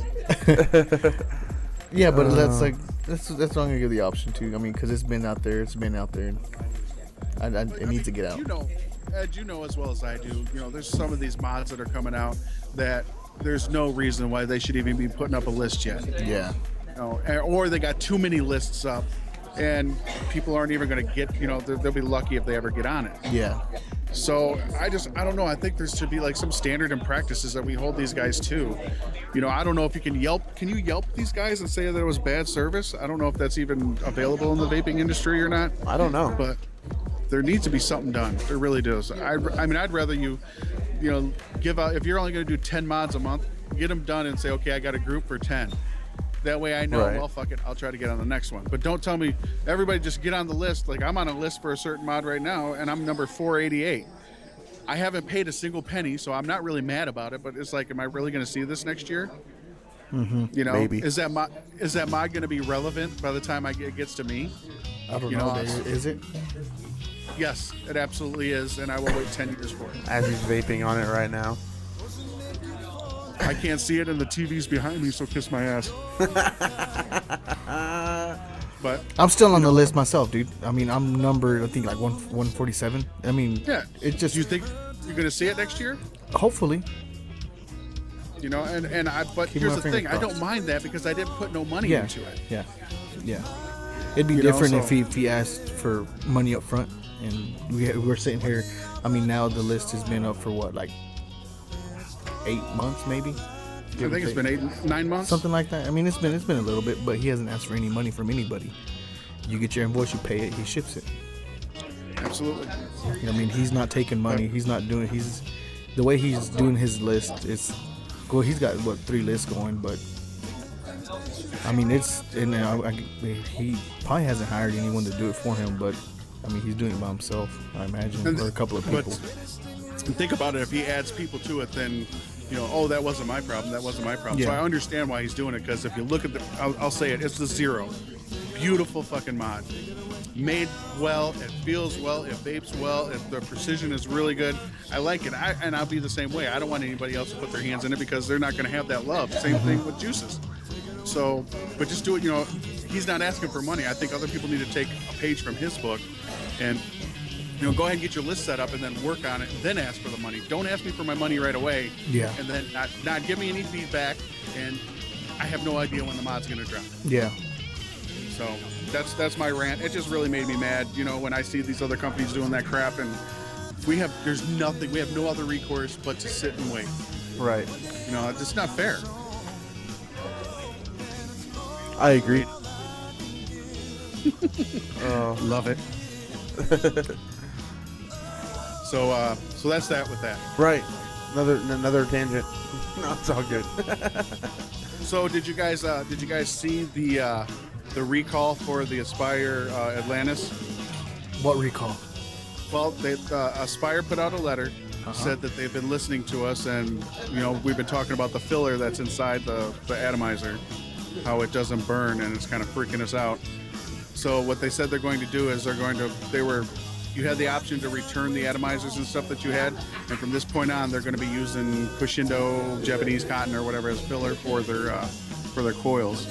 Yeah, but that's what I'm gonna give the option to. I mean, because it's been out there. And it needs to get out. Ed, you know as well as I do. There's some of these mods that are coming out that there's no reason why they should even be putting up a list yet. Yeah. Or they got too many lists up, and people aren't even going to get. They'll be lucky if they ever get on it. Yeah. So I don't know. I think there should be like some standard and practices that we hold these guys to. I don't know if you can Yelp. Can you Yelp these guys and say that it was bad service? I don't know if that's even available in the vaping industry or not. I don't know. But there needs to be something done. There really does. I mean, I'd rather you give out, if you're only going to do 10 mods a month, get them done and say, okay, I got a group for 10. That way I know, Right. well, fuck it, I'll try to get on the next one. But don't tell me, everybody just get on the list. Like, I'm on a list for a certain mod right now, and I'm number 488. I haven't paid a single penny, so I'm not really mad about it, but it's like, am I really going to see this next year? Mm-hmm. Maybe. Is that mod going to be relevant by the time it gets to me? I don't know. Is it? Yes, it absolutely is, and I will wait 10 years for it. As he's vaping on it right now. I can't see it, and the TV's behind me, so kiss my ass. But I'm still on the list myself, dude. I mean, I'm numbered, I think, like 147. I mean, yeah, it just. Do you think you're going to see it next year? Hopefully. But Keep here's my the fingers thing: I don't crossed. mind that because I didn't put no money Yeah. into it. Yeah. It'd be different if he asked for money up front, and we're sitting here. I mean, now the list has been up for what, like 8 months, maybe. I think it's been 8-9 months. Something like that. I mean, it's been a little bit, but he hasn't asked for any money from anybody. You get your invoice, you pay it, he ships it. Absolutely. I mean, he's not taking money. He's not doing. The way he's doing his list. It's well, he's got 3 lists going, but I mean, he probably hasn't hired anyone to do it for him, but I mean, he's doing it by himself, I imagine, or a couple of people. But think about it: if he adds people to it, then that wasn't my problem. That wasn't my problem. So Yeah. I understand why he's doing it, because if you look at I'll say it: it's the Zero. Beautiful fucking mod. Made well, it feels well, it vapes well, the precision is really good. I like it, and I'll be the same way. I don't want anybody else to put their hands in it because they're not going to have that love. Same thing with juices. So, but just do it. He's not asking for money. I think other people need to take a page from his book and go ahead and get your list set up and then work on it, and then ask for the money. Don't ask me for my money right away. Yeah. And then not give me any feedback, and I have no idea when the mod's going to drop. Yeah. So that's my rant. It just really made me mad, when I see these other companies doing that crap, and we have no other recourse but to sit and wait. Right. It's not fair. I agree. Love it. So that's that with that. Right. Another tangent. No, it's all good. So did you guys see the recall for the Aspire Atlantis? What recall? Well, Aspire put out a letter, said that they've been listening to us, and we've been talking about the filler that's inside the atomizer, how it doesn't burn, and it's kind of freaking us out. So what they said they're going to do is you had the option to return the atomizers and stuff that you had, and from this point on, they're going to be using Kushindo Japanese cotton or whatever as filler for their coils.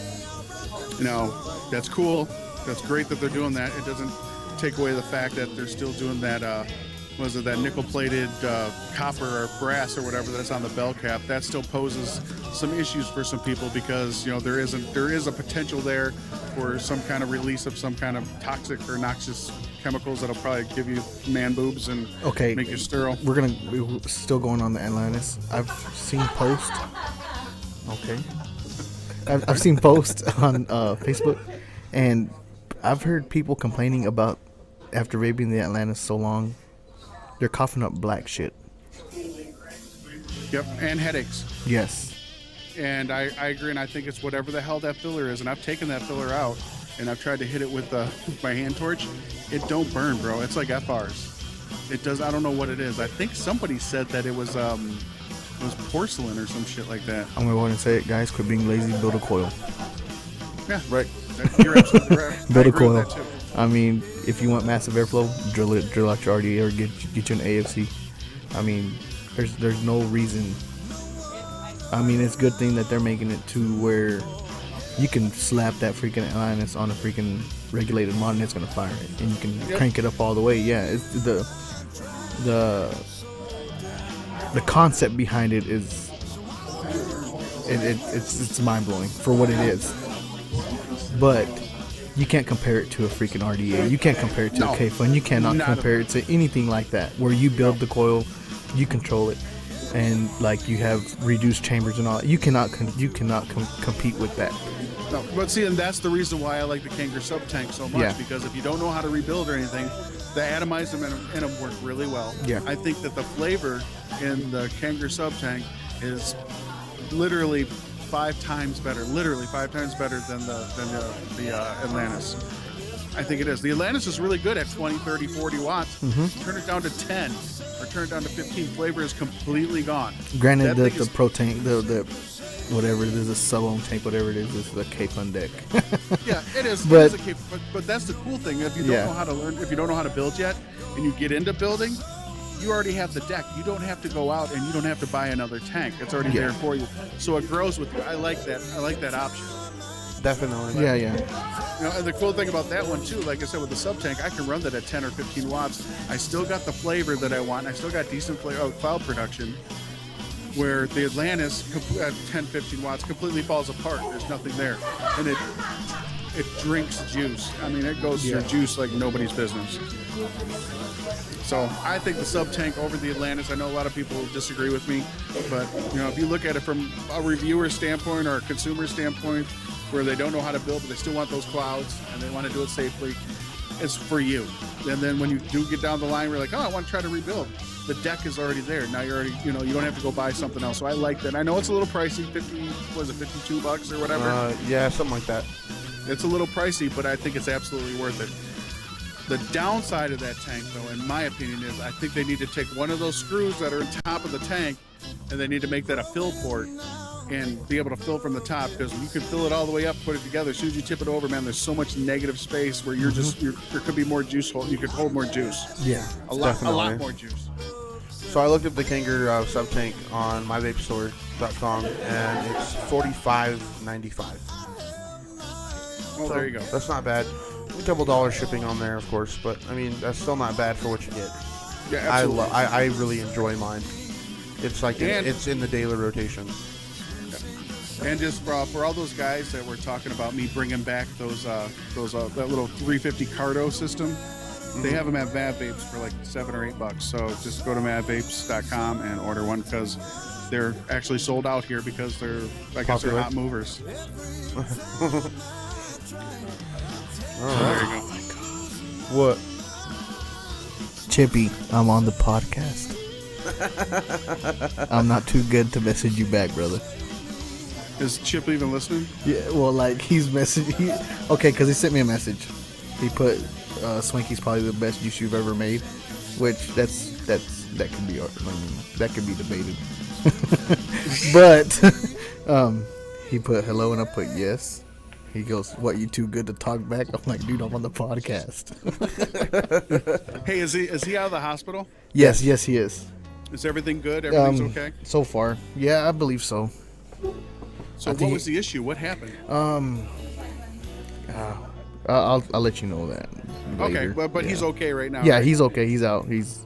That's cool. That's great that they're doing that. It doesn't take away the fact that they're still doing that. That nickel-plated copper or brass or whatever that's on the bell cap? That still poses some issues for some people because there is a potential there for some kind of release of some kind of toxic or noxious chemicals that'll probably give you man boobs and make you sterile. We're still going on the Atlantis. I've seen posts. Okay. I've seen posts on Facebook, and I've heard people complaining about after vaping the Atlantis so long, they're coughing up black shit. Yep, and headaches. Yes. And I agree, and I think it's whatever the hell that filler is. And I've taken that filler out, and I've tried to hit it with my hand torch. It don't burn, bro. It's like FRs. It does. I don't know what it is. I think somebody said that it was porcelain or some shit like that. I'm gonna go ahead and say it, guys. Quit being lazy. Build a coil. Yeah, right. You're absolutely right. Build a coil. I mean, if you want massive airflow, drill out your RDA or get you an AFC. I mean, there's no reason. I mean, it's a good thing that they're making it to where you can slap that freaking Atlantis on a freaking regulated mod and it's gonna fire it, and you can crank it up all the way. Yeah, it's the concept behind it is it's mind blowing for what it is, but you can't compare it to a freaking RDA. You can't compare it to a K-Fun. You cannot compare it to anything like that, where you build the coil, you control it, and like you have reduced chambers and all. You cannot compete with that. No, but see, and that's the reason why I like the Kangaroo sub tank so much, because if you don't know how to rebuild or anything, the atomizer in them work really well. Yeah. I think that the flavor in the Kangaroo sub tank is literally 5 times better. Literally 5 times better than the Atlantis. I think it is. The Atlantis is really good at 20, 30, 40 watts. Mm-hmm. Turn it down to 10 or turn it down to 15. Flavor is completely gone. Granted, the pro tank, the whatever it is, a sub-ohm tank, whatever it is the K-Fun deck. Yeah, it is. But that's the cool thing. If you don't know how to learn, if you don't know how to build yet, and you get into building, you already have the deck. You don't have to go out and you don't have to buy another tank. It's already there for you. So it grows with you. I like that. I like that option. Definitely. Yeah. And the cool thing about that one too, like I said with the sub tank, I can run that at 10 or 15 watts. I still got the flavor that I want. I still got decent cloud production. Where the Atlantis at 10, 15 watts completely falls apart. There's nothing there, and it drinks juice. I mean, it goes through juice like nobody's business. So I think the sub tank over the Atlantis. I know a lot of people disagree with me, but if you look at it from a reviewer standpoint or a consumer standpoint, where they don't know how to build, but they still want those clouds and they want to do it safely, it's for you. And then when you do get down the line, we're like, oh, I want to try to rebuild. The deck is already there. Now you're already, you don't have to go buy something else. So I like that. I know it's a little pricey, $52 or whatever? Yeah, something like that. It's a little pricey, but I think it's absolutely worth it. The downside of that tank, though, in my opinion, is I think they need to take one of those screws that are on top of the tank, and they need to make that a fill port and be able to fill from the top, because you can fill it all the way up, put it together. As soon as you tip it over, man, there's so much negative space where you're there could be more juice. You could hold more juice. Yeah, a lot more juice. So I looked at the Kangaroo sub tank on myvapestore.com, and it's $45.95. Well, there you go. That's not bad. A couple dollars shipping on there, of course, but I mean that's still not bad for what you get. Yeah, absolutely. I really enjoy mine. It's like it's in the daily rotation. And just for all those guys that were talking about me bringing back that little 350 Cardo system, they have them at Mad Vapes for like $7 or $8. So just go to madvapes.com and order one, because they're actually sold out here because they're, I guess, they're hot movers. All right. There you go. What? Chippy, I'm on the podcast. I'm not too good to message you back, brother. Is Chip even listening? Yeah, well, like he's messaging. Okay, because he sent me a message. He put Swanky's probably the best juice you've ever made, which that could be, I mean, that could be debated. But he put hello and I put yes. He goes, "What, you too good to talk back?" I'm like, "Dude, I'm on the podcast." Hey, is he out of the hospital? Yes, he is. Is everything good? Everything's okay? So far, yeah, I believe so. So what was the issue? What happened? I'll let you know that later. Okay, but he's okay right now. Yeah, right? he's okay. He's out. He's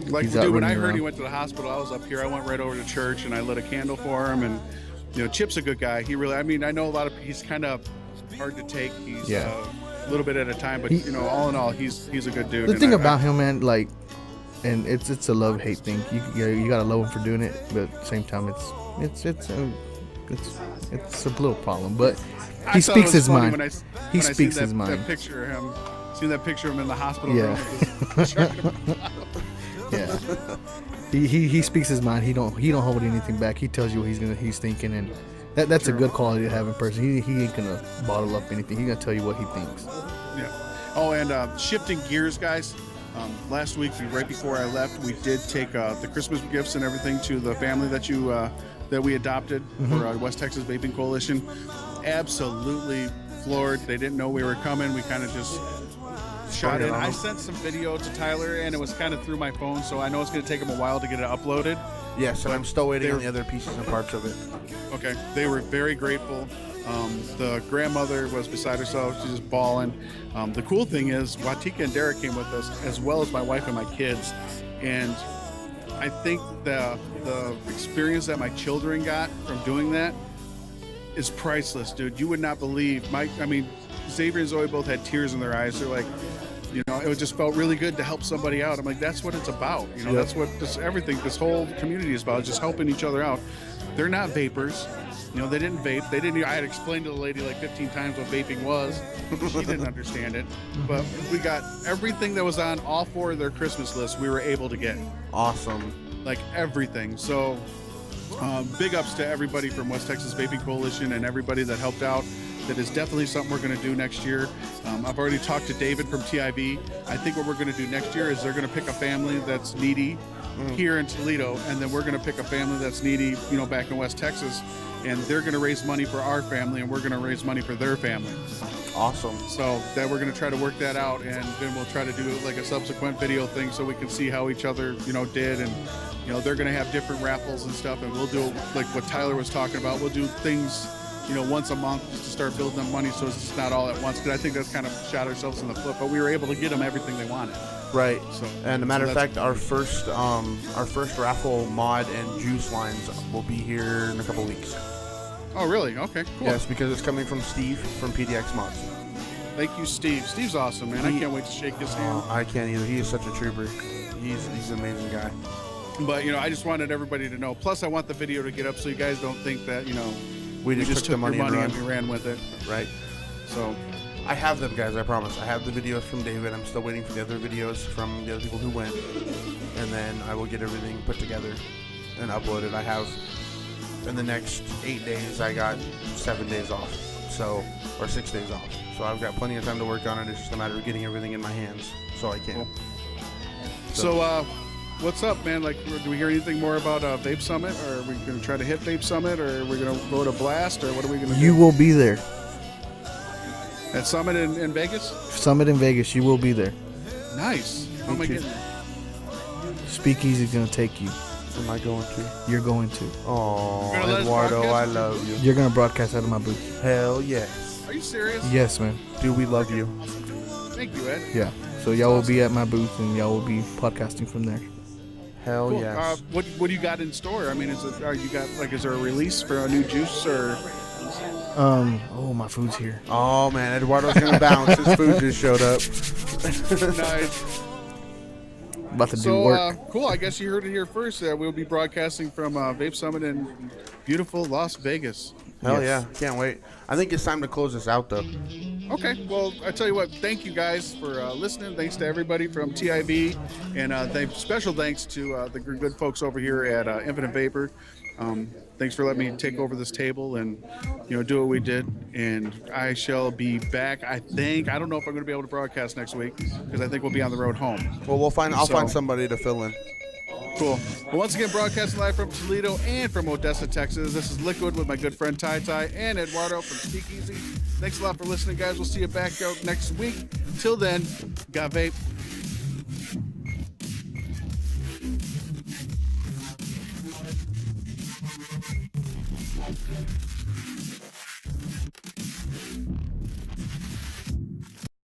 Like, out dude, when I running heard he around. went to the hospital, I was up here. I went right over to church and I lit a candle for him. And Chip's a good guy. He really, I mean, I know he's kind of hard to take. He's a little bit at a time, but all in all, he's a good dude. The thing about him, man, like, and it's a love-hate thing. You gotta love him for doing it, but at the same time, it's a little problem. But he speaks his mind. He speaks his mind. That picture of him, seen that picture of him in the hospital Yeah. room. Yeah. He speaks his mind. He don't hold anything back. He tells you what he's thinking, and that's a good quality to have in person. He ain't gonna bottle up anything. He's gonna tell you what he thinks. Yeah. Oh, and shifting gears, guys. Last week, right before I left, we did take the Christmas gifts and everything to the family that we adopted for West Texas Vaping Coalition. Absolutely floored. They didn't know we were coming. We kind of just shot it. I sent some video to Tyler, and it was kind of through my phone, so I know it's going to take him a while to get it uploaded. Yes, and I'm still waiting on the other pieces and parts of it. Okay. They were very grateful. The grandmother was beside herself. She's just bawling. The cool thing is Watika and Derek came with us, as well as my wife and my kids. And I think the experience that my children got from doing that is priceless, dude. You would not believe. Xavier and Zoe both had tears in their eyes. They're like, it just felt really good to help somebody out. I'm like, that's what it's about. That's what this whole community is about, just helping each other out. They're not vapors. They didn't vape. I had explained to the lady like 15 times what vaping was. She didn't understand it. But we got everything that was on all 4 of their Christmas lists we were able to get. Awesome. Like everything. So big ups to everybody from West Texas Vaping Coalition and everybody that helped out. That is definitely something we're going to do next year. I've already talked to David from TIV. I think what we're going to do next year is they're going to pick a family that's needy here in Toledo, and then we're going to pick a family that's needy, back in West Texas, and they're going to raise money for our family, and we're going to raise money for their family. Awesome. So that we're going to try to work that out, and then we'll try to do like a subsequent video thing so we can see how each other, did, and they're going to have different raffles and stuff, and we'll do like what Tyler was talking about. We'll do things once a month just to start building them money so it's not all at once, because I think that's kind of shot ourselves in the foot, but we were able to get them everything they wanted. Right. So, and a matter of fact, our first raffle mod and juice lines will be here in a couple weeks. Oh, really? Okay, cool. Yes, because it's coming from Steve from PDX Mods. Thank you, Steve. Steve's awesome, man. I can't wait to shake his hand. I can't either. He is such a trooper. He's an amazing guy. But, I just wanted everybody to know. Plus, I want the video to get up so you guys don't think that, we just took took the money, your money and and we ran with it. Right. So I have them, guys. I promise. I have the videos from David. I'm still waiting for the other videos from the other people who went, and then I will get everything put together and uploaded. I have in the next 8 days. I got 7 days off, or 6 days off. So I've got plenty of time to work on it. It's just a matter of getting everything in my hands so I can. Cool. So what's up, man? Like, do we hear anything more about Vape Summit, or are we going to try to hit Vape Summit, or are we going to go to Blast, or what are we going to do? You will be there. At Summit in Vegas? Summit in Vegas. You will be there. Nice. How am I getting there? Speakeasy's gonna take you. Am I going to? You're going to. Oh, You're gonna let us Eduardo, broadcast? I love you. You're gonna broadcast out of my booth. Hell yes. Are you serious? Yes, man. Dude, we love you. Thank you, Ed. Yeah. So y'all will be at my booth, and y'all will be podcasting from there. Hell Cool. yes. What do you got in store? I mean, is there a release for a new juice, or? Oh, my food's here. Oh man, Eduardo's gonna bounce. His food just showed up. Nice. About to do work. Cool. I guess you heard it here first. We'll be broadcasting from Vape Summit in beautiful Las Vegas. Hell Yes. yeah, can't wait. I think it's time to close this out though. Okay. Well, I tell you what. Thank you guys for listening. Thanks to everybody from TIV, and special thanks to the good folks over here at Infinite Vapor. Thanks for letting me take over this table and, do what we did. And I shall be back. I don't know if I'm going to be able to broadcast next week because I think we'll be on the road home. Well, I'll find somebody to fill in. Cool. Well, once again, broadcasting live from Toledo and from Odessa, Texas. This is Liquid with my good friend Ty Ty and Eduardo from Speakeasy. Thanks a lot for listening, guys. We'll see you back out next week. Till then, got vape.